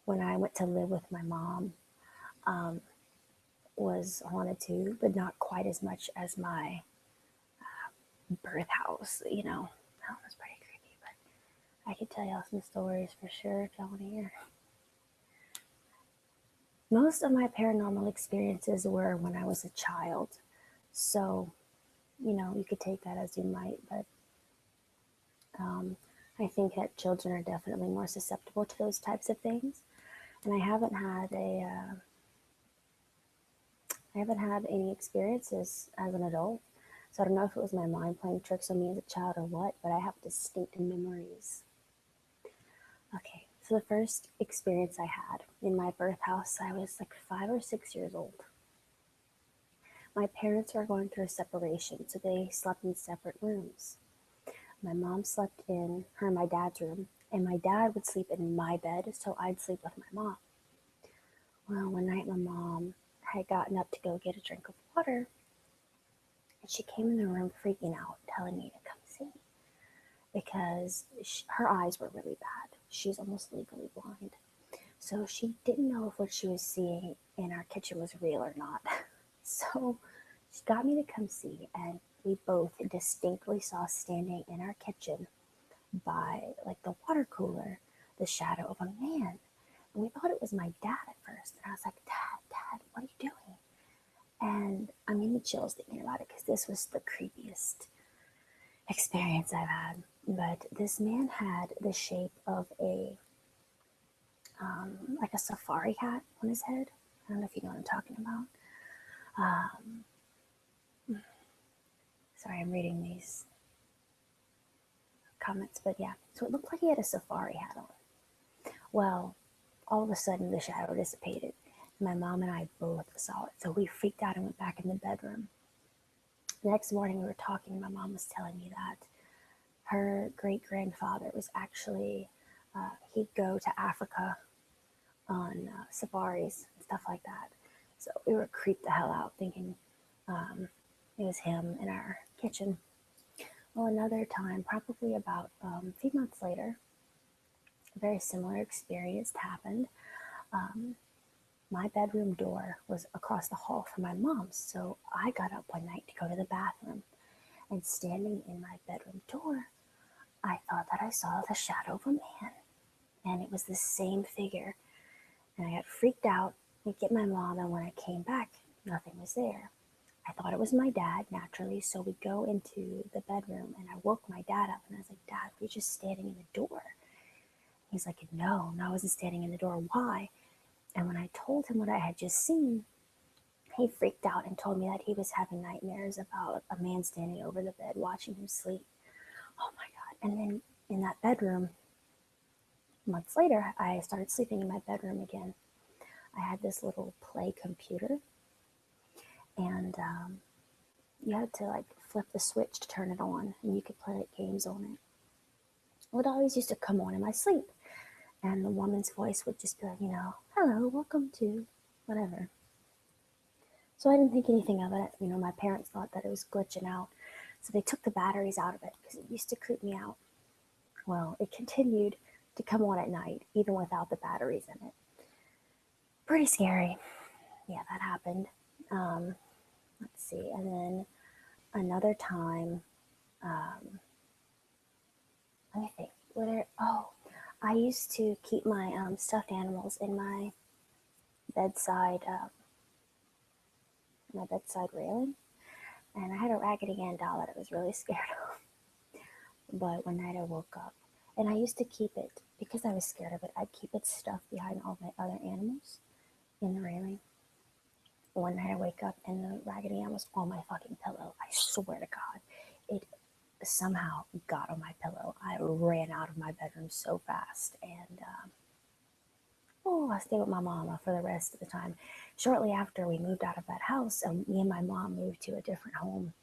when I went to live with my mom, was haunted too, but not quite as much as my birth house. That was pretty creepy, but I could tell y'all some stories for sure if y'all want to hear. Most of my paranormal experiences were when I was a child. So, you could take that as you might, but I think that children are definitely more susceptible to those types of things. And I haven't had any experiences as an adult. So I don't know if it was my mind playing tricks on me as a child or what, but I have distinct memories. Okay, so the first experience I had in my birth house, I was like 5 or 6 years old. My parents were going through a separation, so they slept in separate rooms. My mom slept in her and my dad's room, and my dad would sleep in my bed, so I'd sleep with my mom. Well, one night my mom had gotten up to go get a drink of water, and she came in the room freaking out, telling me to come see because her eyes were really bad. She's almost legally blind. So she didn't know if what she was seeing in our kitchen was real or not. So she got me to come see, and we both distinctly saw standing in our kitchen by like the water cooler the shadow of a man. And we thought it was my dad at first. And I was like, Dad, what are you doing? And I'm getting chills thinking about it because this was the creepiest experience I've had. But this man had the shape of a like a safari hat on his head. I don't know if you know what I'm talking about. Sorry, I'm reading these comments, but yeah. So it looked like he had a safari hat on. Well, all of a sudden the shadow dissipated. My mom and I both saw it, so we freaked out and went back in the bedroom. The next morning we were talking. My mom was telling me that her great grandfather was actually he'd go to Africa on safaris and stuff like that. So we were creeped the hell out thinking it was him in our kitchen. Well, another time, probably about a few months later, a very similar experience happened. My bedroom door was across the hall from my mom's, so I got up one night to go to the bathroom, and standing in my bedroom door, I thought that I saw the shadow of a man, and it was the same figure. And I got freaked out and get my mom, and when I came back, nothing was there. I thought it was my dad, naturally, so we go into the bedroom, and I woke my dad up, and I was like, Dad, we're just standing in the door. He's like, no, I wasn't standing in the door. Why? And when I told him what I had just seen, he freaked out and told me that he was having nightmares about a man standing over the bed watching him sleep. Oh my God. And then in that bedroom, months later, I started sleeping in my bedroom again. I had this little play computer, and you had to like flip the switch to turn it on, and you could play like games on it. Well, it always used to come on in my sleep, and the woman's voice would just be like, hello, welcome to whatever. So I didn't think anything of it. My parents thought that it was glitching out, so they took the batteries out of it because it used to creep me out. Well, it continued to come on at night, even without the batteries in it. Pretty scary. Yeah, that happened. Let's see. And then another time, let me think. I used to keep my stuffed animals in bedside, my bedside railing, and I had a Raggedy Ann doll that I was really scared of. But one night I woke up, and I used to keep it because I was scared of it. I'd keep it stuffed behind all my other animals in the railing. One night I wake up and the Raggedy Ann was on my fucking pillow. I swear to God, it somehow got on my pillow. I ran out of my bedroom so fast, and I stayed with my mama for the rest of the time. Shortly after we moved out of that house, me and my mom moved to a different home.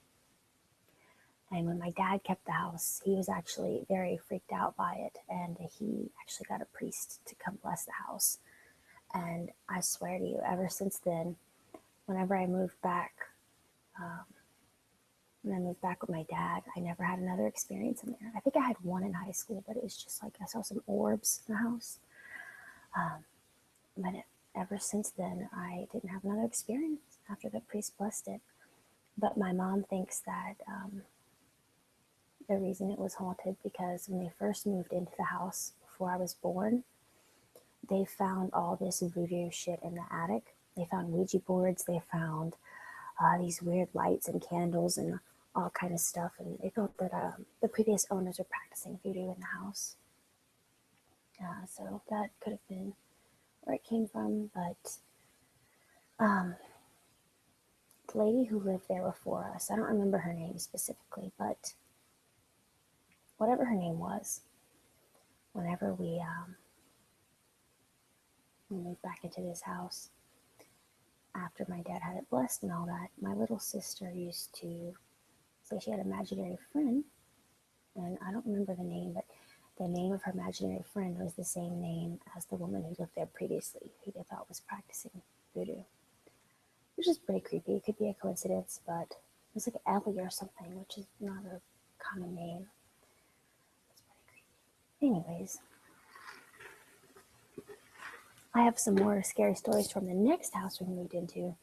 And when my dad kept the house, he was actually very freaked out by it, and he actually got a priest to come bless the house. And I swear to you, ever since then, whenever I moved back, when I moved back with my dad, I never had another experience in there. I think I had one in high school, but it was just like I saw some orbs in the house. But ever since then, I didn't have another experience after the priest blessed it. But my mom thinks that the reason it was haunted because when they first moved into the house before I was born, they found all this voodoo shit in the attic. They found Ouija boards. They found these weird lights and candles and all kind of stuff. And they thought that the previous owners were practicing voodoo in the house. So that could have been where it came from. But the lady who lived there before us, I don't remember her name specifically, but whatever her name was, whenever we moved back into this house, after my dad had it blessed and all that, my little sister used to say she had an imaginary friend and I don't remember the name, but the name of her imaginary friend was the same name as the woman who lived there previously, who they thought was practicing voodoo, which is pretty creepy. It could be a coincidence, but it was like Ellie or something, which is not a common name. It's pretty creepy. Anyways, I have some more scary stories from the next house we moved into.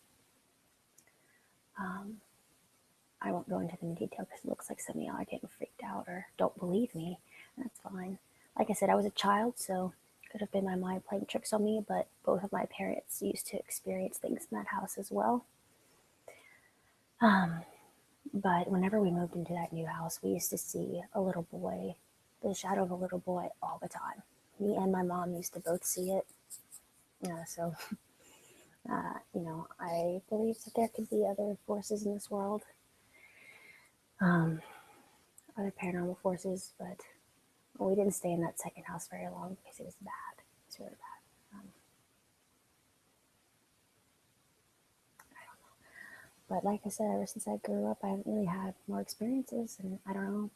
I won't go into them in detail because it looks like some of y'all are getting freaked out or don't believe me. That's fine. Like I said, I was a child, so it could have been my mind playing tricks on me, but both of my parents used to experience things in that house as well. But whenever we moved into that new house, we used to see a little boy, the shadow of a little boy, all the time. Me and my mom used to both see it. So, I believe that there could be other forces in this world, other paranormal forces, but we didn't stay in that second house very long because it was bad. It was really bad. I don't know. But like I said, ever since I grew up, I haven't really had more experiences, and I don't know.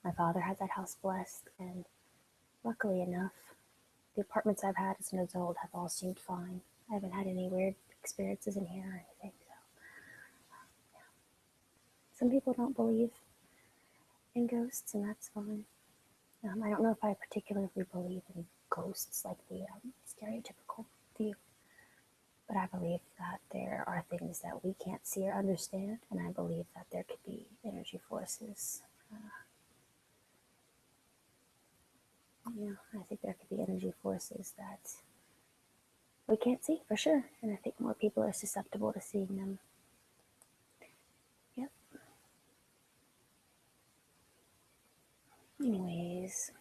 My father had that house blessed, and luckily enough, the apartments I've had as an adult have all seemed fine. I haven't had any weird experiences in here or anything. So, yeah. Some people don't believe in ghosts, and that's fine. I don't know if I particularly believe in ghosts like the stereotypical view, but I believe that there are things that we can't see or understand, and I believe that there could be energy forces. I think there could be energy forces that we can't see for sure, and I think more people are susceptible to seeing them. Yep. Anyways,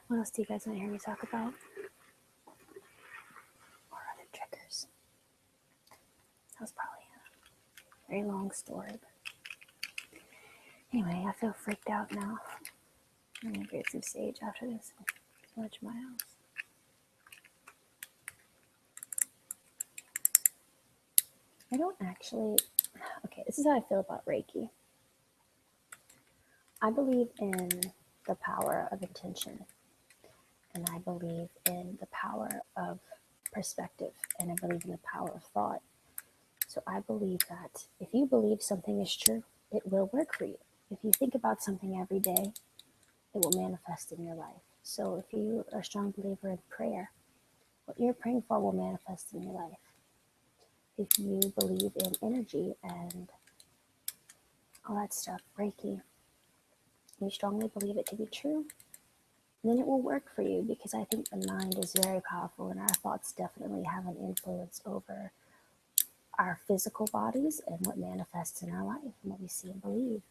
what else do you guys want to hear me talk about? Or other triggers? That was probably a very long story. But anyway, I feel freaked out now. I'm gonna get some sage after this and smudge my house. I don't actually. Okay, this is how I feel about Reiki. I believe in the power of intention, and I believe in the power of perspective, and I believe in the power of thought. So I believe that if you believe something is true, it will work for you. If you think about something every day, it will manifest in your life. So if you are a strong believer in prayer, what you're praying for will manifest in your life. If you believe in energy and all that stuff, Reiki, you strongly believe it to be true, then it will work for you, because I think the mind is very powerful and our thoughts definitely have an influence over our physical bodies and what manifests in our life and what we see and believe.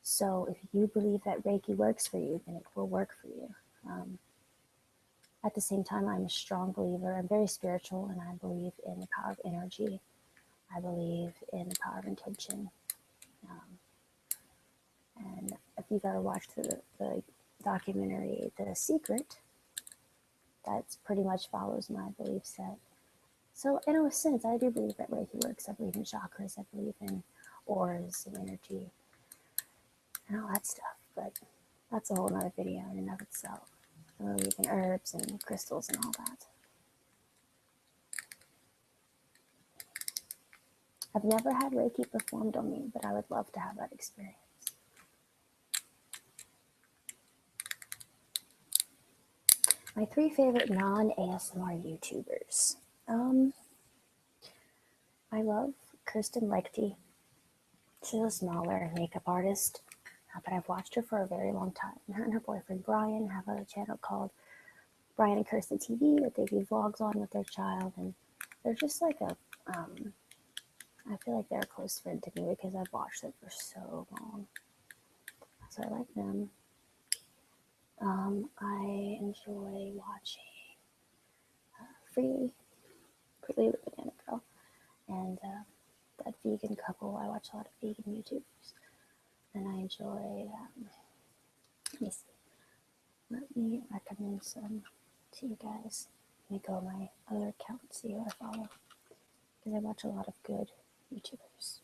So if you believe that Reiki works for you, then it will work for you. At the same time, I'm a strong believer. I'm very spiritual, and I believe in the power of energy. I believe in the power of intention. And if you've ever watched the documentary The Secret, that pretty much follows my belief set. So in a sense, I do believe that Reiki works. I believe in chakras. I believe in auras and energy and all that stuff. But that's a whole other video in and of itself. I believe in herbs and crystals and all that. I've never had Reiki performed on me, but I would love to have that experience. My 3 favorite non-ASMR YouTubers. I love Kirsten Lichty. She's a smaller makeup artist, but I've watched her for a very long time. Her and her boyfriend Brian have a channel called Brian and Kirsten TV that they do vlogs on with their child, and they're just like I feel like they're a close friend to me because I've watched them for so long. So I like them. I enjoy watching Freely the Banana Girl and that vegan couple. I watch a lot of vegan YouTubers, and I enjoy. Let me see. Let me recommend some to you guys. Let me go on my other account and see who I follow, because I watch a lot of good YouTubers.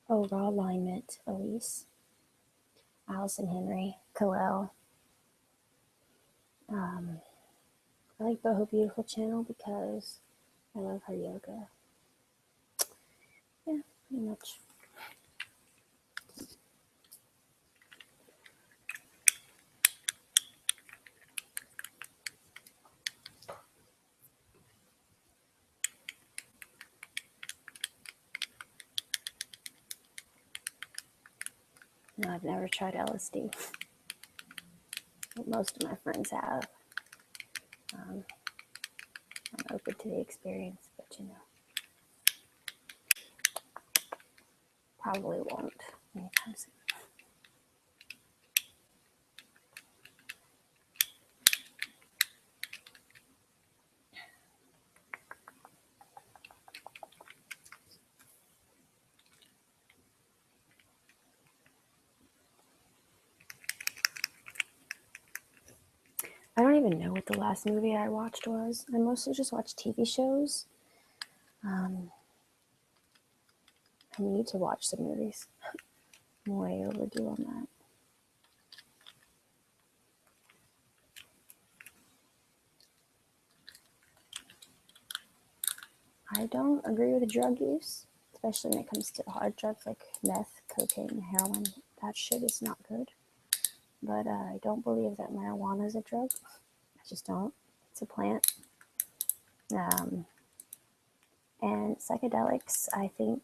Oh, Raw Alignment, Elise, Allison Henry, Kalel. I like Boho Beautiful channel because I love her yoga. Yeah, pretty much. No, I've never tried LSD. Most of my friends have. I'm open to the experience, but probably won't anytime soon. I don't even know what the last movie I watched was. I mostly just watch TV shows. I need to watch some movies. I'm way overdue on that. I don't agree with drug use, especially when it comes to hard drugs like meth, cocaine, heroin. That shit is not good. But I don't believe that marijuana is a drug. I just don't. It's a plant. And psychedelics, I think,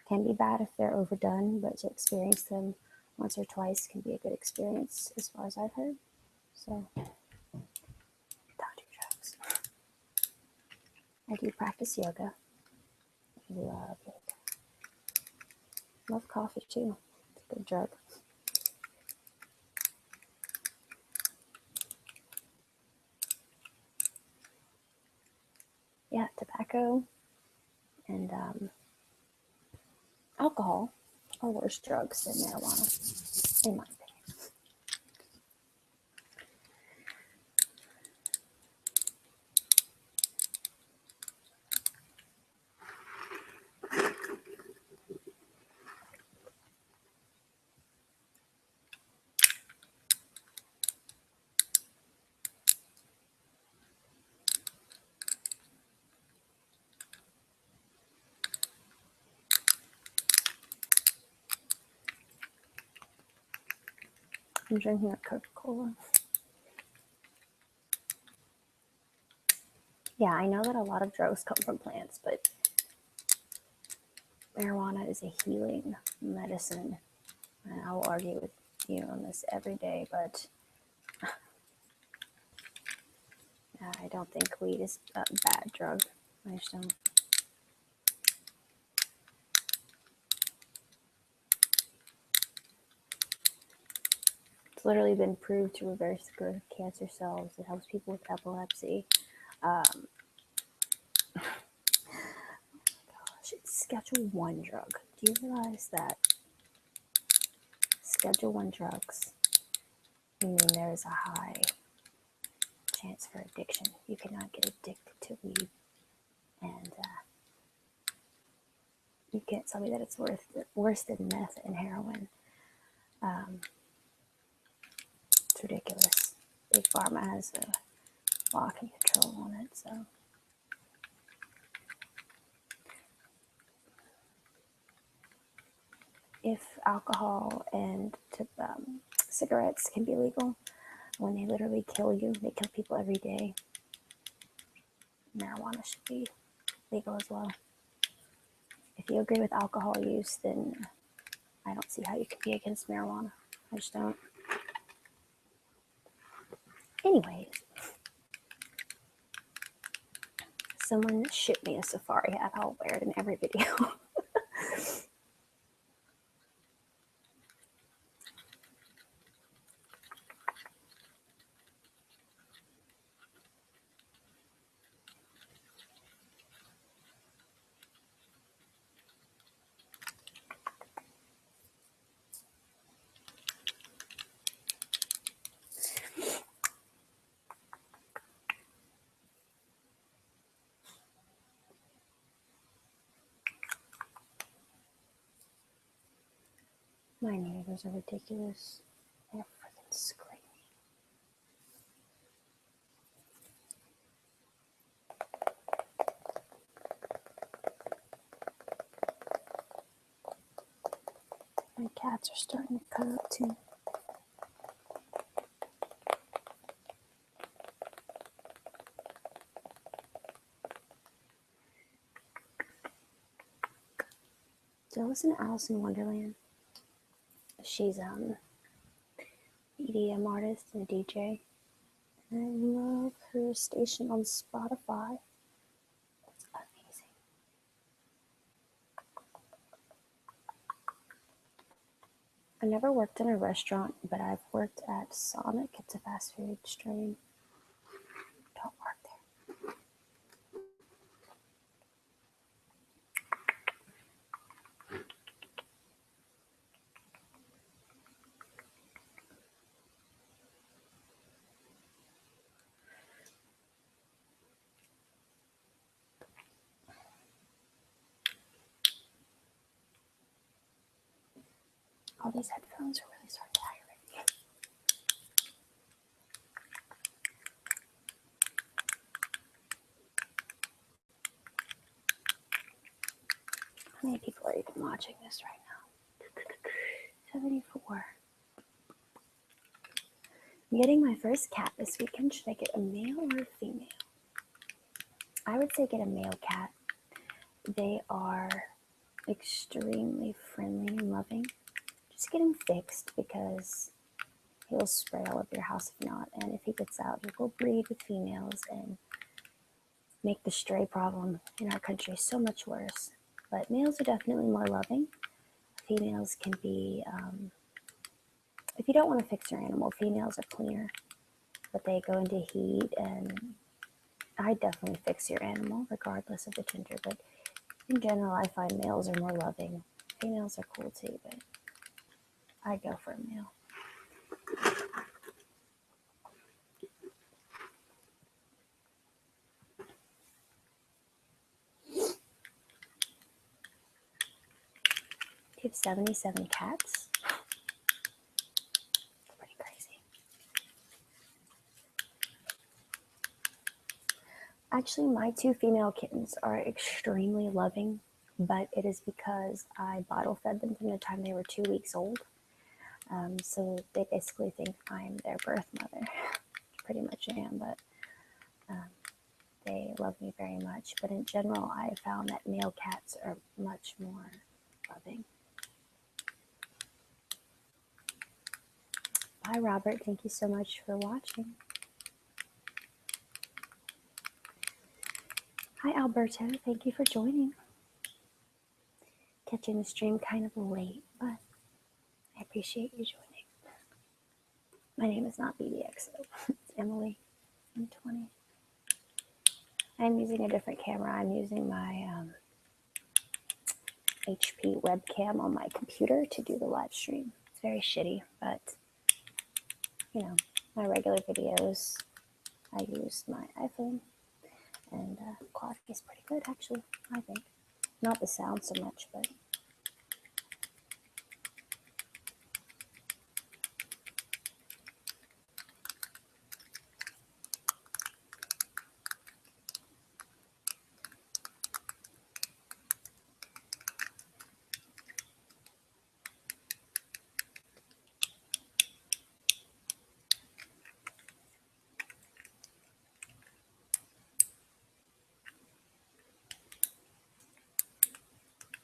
can be bad if they're overdone, but to experience them once or twice can be a good experience, as far as I've heard. So, don't do drugs. I do practice yoga. Love yoga. Love coffee too. It's a good drug. Yeah, tobacco and alcohol are worse drugs than marijuana, in my opinion. I'm drinking a Coca-Cola. Yeah, I know that a lot of drugs come from plants, but marijuana is a healing medicine. And I will argue with you on this every day, but I don't think weed is a bad drug. I just don't. It's literally been proved to reverse the growth of cancer cells. It helps people with epilepsy. Gosh, it's Schedule 1 drug. Do you realize that Schedule 1 drugs, meaning there is a high chance for addiction? You cannot get addicted to weed. And you can't tell me that it's worse than meth and heroin. It's ridiculous. Big Pharma has a lock and control on it, so. If alcohol and cigarettes can be legal, when they literally kill you, they kill people every day, marijuana should be legal as well. If you agree with alcohol use, then I don't see how you could be against marijuana. I just don't. Anyways, someone ship me a safari hat. I'll wear it in every video. My neighbors are ridiculous. They're freaking screaming. My cats are starting to cut up too. Do you listen to Alice in Wonderland? She's EDM artist and a DJ. And I love her station on Spotify. It's amazing. I never worked in a restaurant, but I've worked at Sonic. It's a fast food chain. Don't work there. All these headphones are really starting to aggravate me. How many people are even watching this right now? 74. I'm getting my first cat this weekend. Should I get a male or a female? I would say get a male cat. They are extremely friendly and loving. Just get him fixed because he'll spray all over your house if not. And if he gets out, he will breed with females and make the stray problem in our country so much worse. But males are definitely more loving. Females can be, if you don't want to fix your animal, females are cleaner, but they go into heat, and I definitely fix your animal regardless of the gender. But in general, I find males are more loving. Females are cool too, but I go for a male. You have 77 cats? Pretty crazy. Actually, my 2 female kittens are extremely loving, but it is because I bottle fed them from the time they were 2 weeks old. So they basically think I'm their birth mother. Pretty much am, but they love me very much. But in general, I found that male cats are much more loving. Bye, Robert. Thank you so much for watching. Hi, Alberto. Thank you for joining. Catching the stream kind of late, but I appreciate you joining. My name is not BBXO. It's Emily. I'm 20. I'm using a different camera. I'm using my HP webcam on my computer to do the live stream. It's very shitty, but you know, my regular videos, I use my iPhone, and quality is pretty good, actually, I think. Not the sound so much, but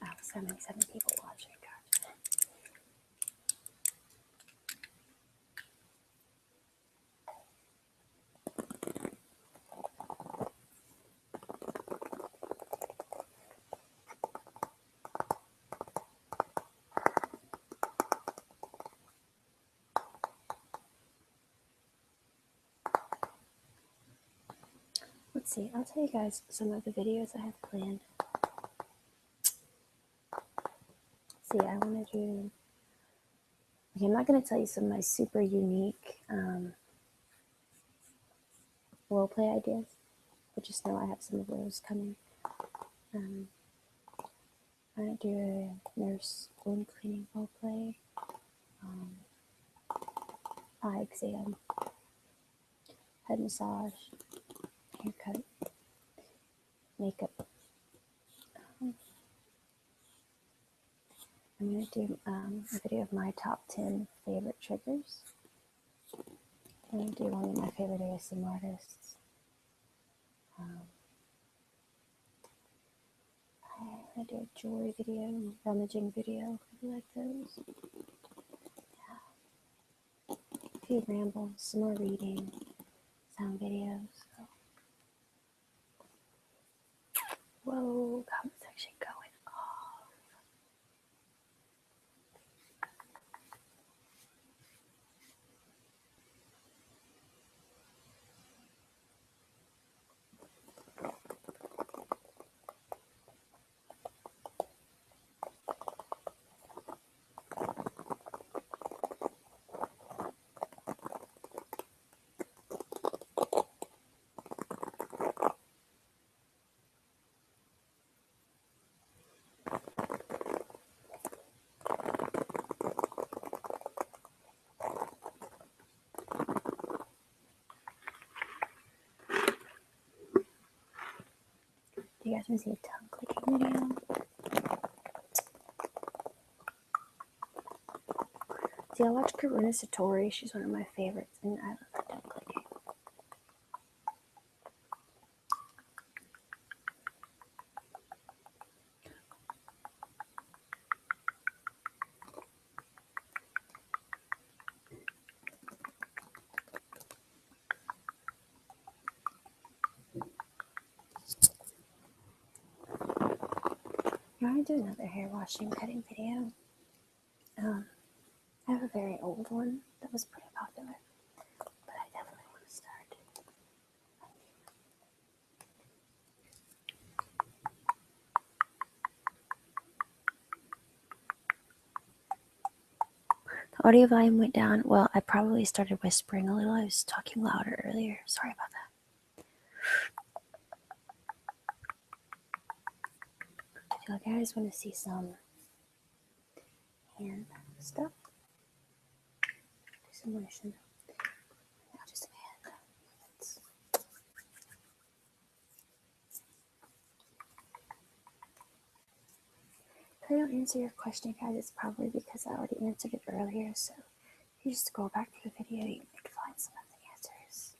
oh, 77 people watching. God. Let's see, I'll tell you guys some of the videos I have planned. See, I want to do, okay, I'm not going to tell you some of my super unique roleplay ideas, but just know I have some of those coming. I do a nurse wound cleaning roleplay. eye exam, head massage, haircut, makeup. I'm going to do a video of my top 10 favorite triggers. I'm going to do one of my favorite ASMR artists. I'm going to do a jewelry video, rummaging video, if you like those. Yeah. A few rambles, some more reading, sound videos. So. Whoa, comment section going off. Do you guys want to see a tongue clicking video? See, I watch Karuna Satori. She's one of my favorites, and I love her tongue clicking. I want to do another hair washing cutting video. I have a very old one that was pretty popular, but I definitely want to start. The audio volume went down. Well, I probably started whispering a little. I was talking louder earlier. Sorry about that. If you guys want to see some hand stuff, do some motion. Now just some hand movements. If I don't answer your question, guys, it's probably because I already answered it earlier. So if you just scroll back to the video, you can find some of the answers.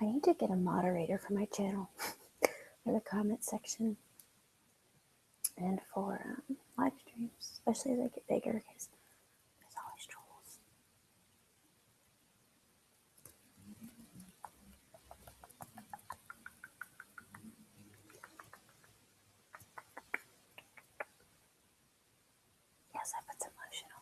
I need to get a moderator for my channel, for the comment section, and for live streams, especially as I get bigger, because there's always trolls. Yes, I put some lotion on.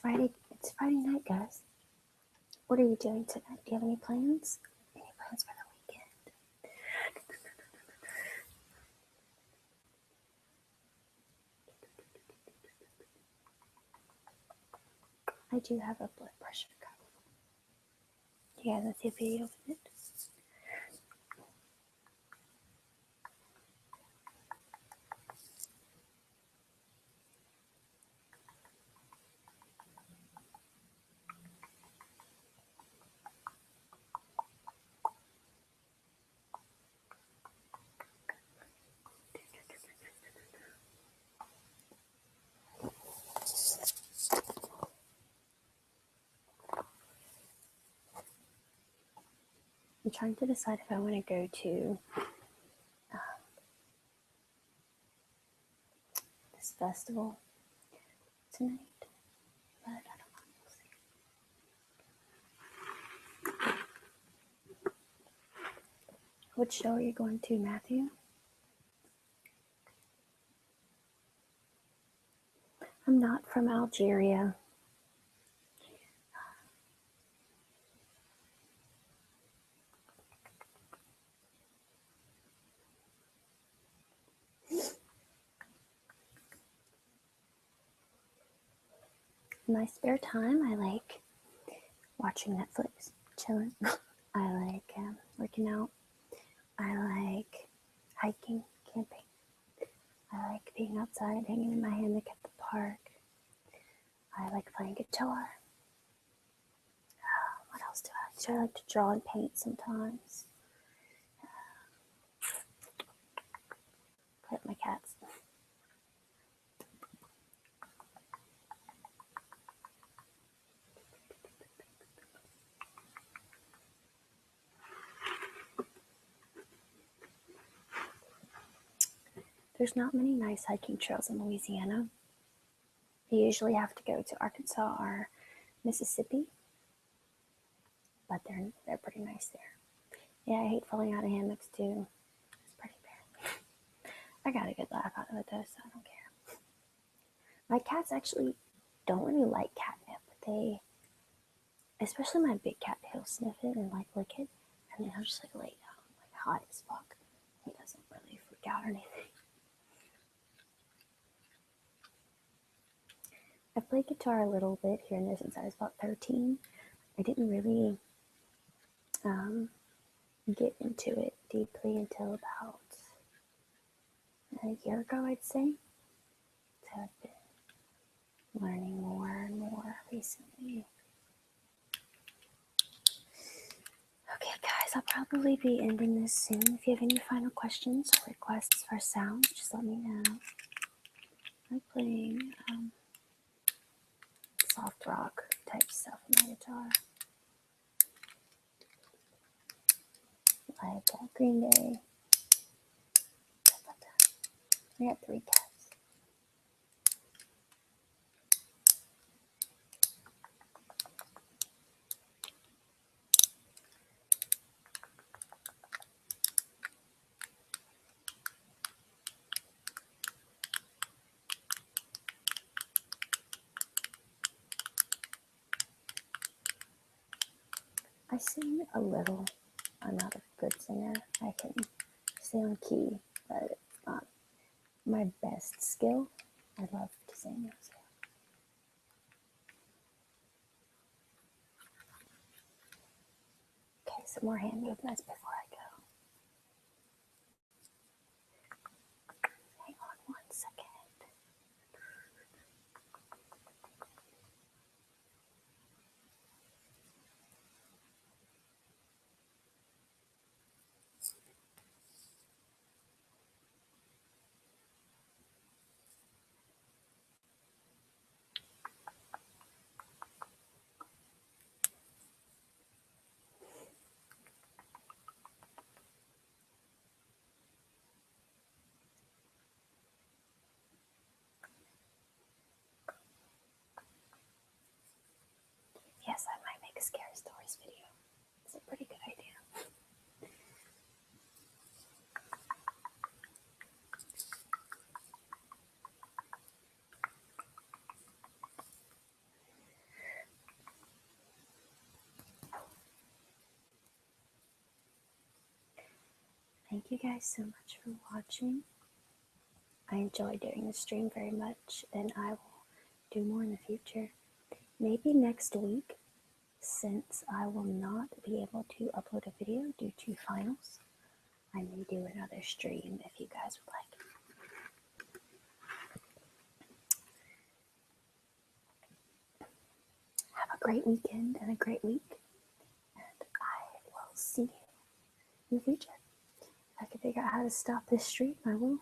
Friday. It's Friday night, guys. What are you doing tonight? Do you have any plans? Any plans for the weekend? I do have a blood pressure cuff. You guys want to see a video with it? I'm trying to decide if I want to go to this festival tonight, but I don't know. We'll see. Which show are you going to, Matthew? I'm not from Algeria. In my spare time, I like watching Netflix, chilling. I like working out. I like hiking, camping. I like being outside, hanging in my hammock at the park. I like playing guitar. What else do I like to do? I like to draw and paint sometimes. Play with my cats. There's not many nice hiking trails in Louisiana. You usually have to go to Arkansas or Mississippi, but they're pretty nice there. Yeah, I hate falling out of hammocks too. It's pretty bad. I got a good laugh out of it though, so I don't care. My cats actually don't really like catnip. They, especially my big cat, he'll sniff it and like lick it, and then he'll just like lay down, like hot as fuck. He doesn't really freak out or anything. I've played guitar a little bit here and there since I was about 13. I didn't really get into it deeply until about a year ago, I'd say. So I've been learning more and more recently. Okay, guys, I'll probably be ending this soon. If you have any final questions or requests for sounds, just let me know. I'm playing soft rock type stuff on my guitar. Like Green Day. I got 3 cats. I sing a little. I'm not a good singer. I can stay on key, but it's not my best skill. I love to sing. So. Okay, some more hand movements before I go. Hang on 1 second. thank you guys so much for watching. I enjoyed doing the stream very much, and I will do more in the future. Maybe next week, since I will not be able to upload a video due to finals, I may do another stream if you guys would like. Have a great weekend and a great week, and I will see you in the future. If I can figure out how to stop this stream, I will.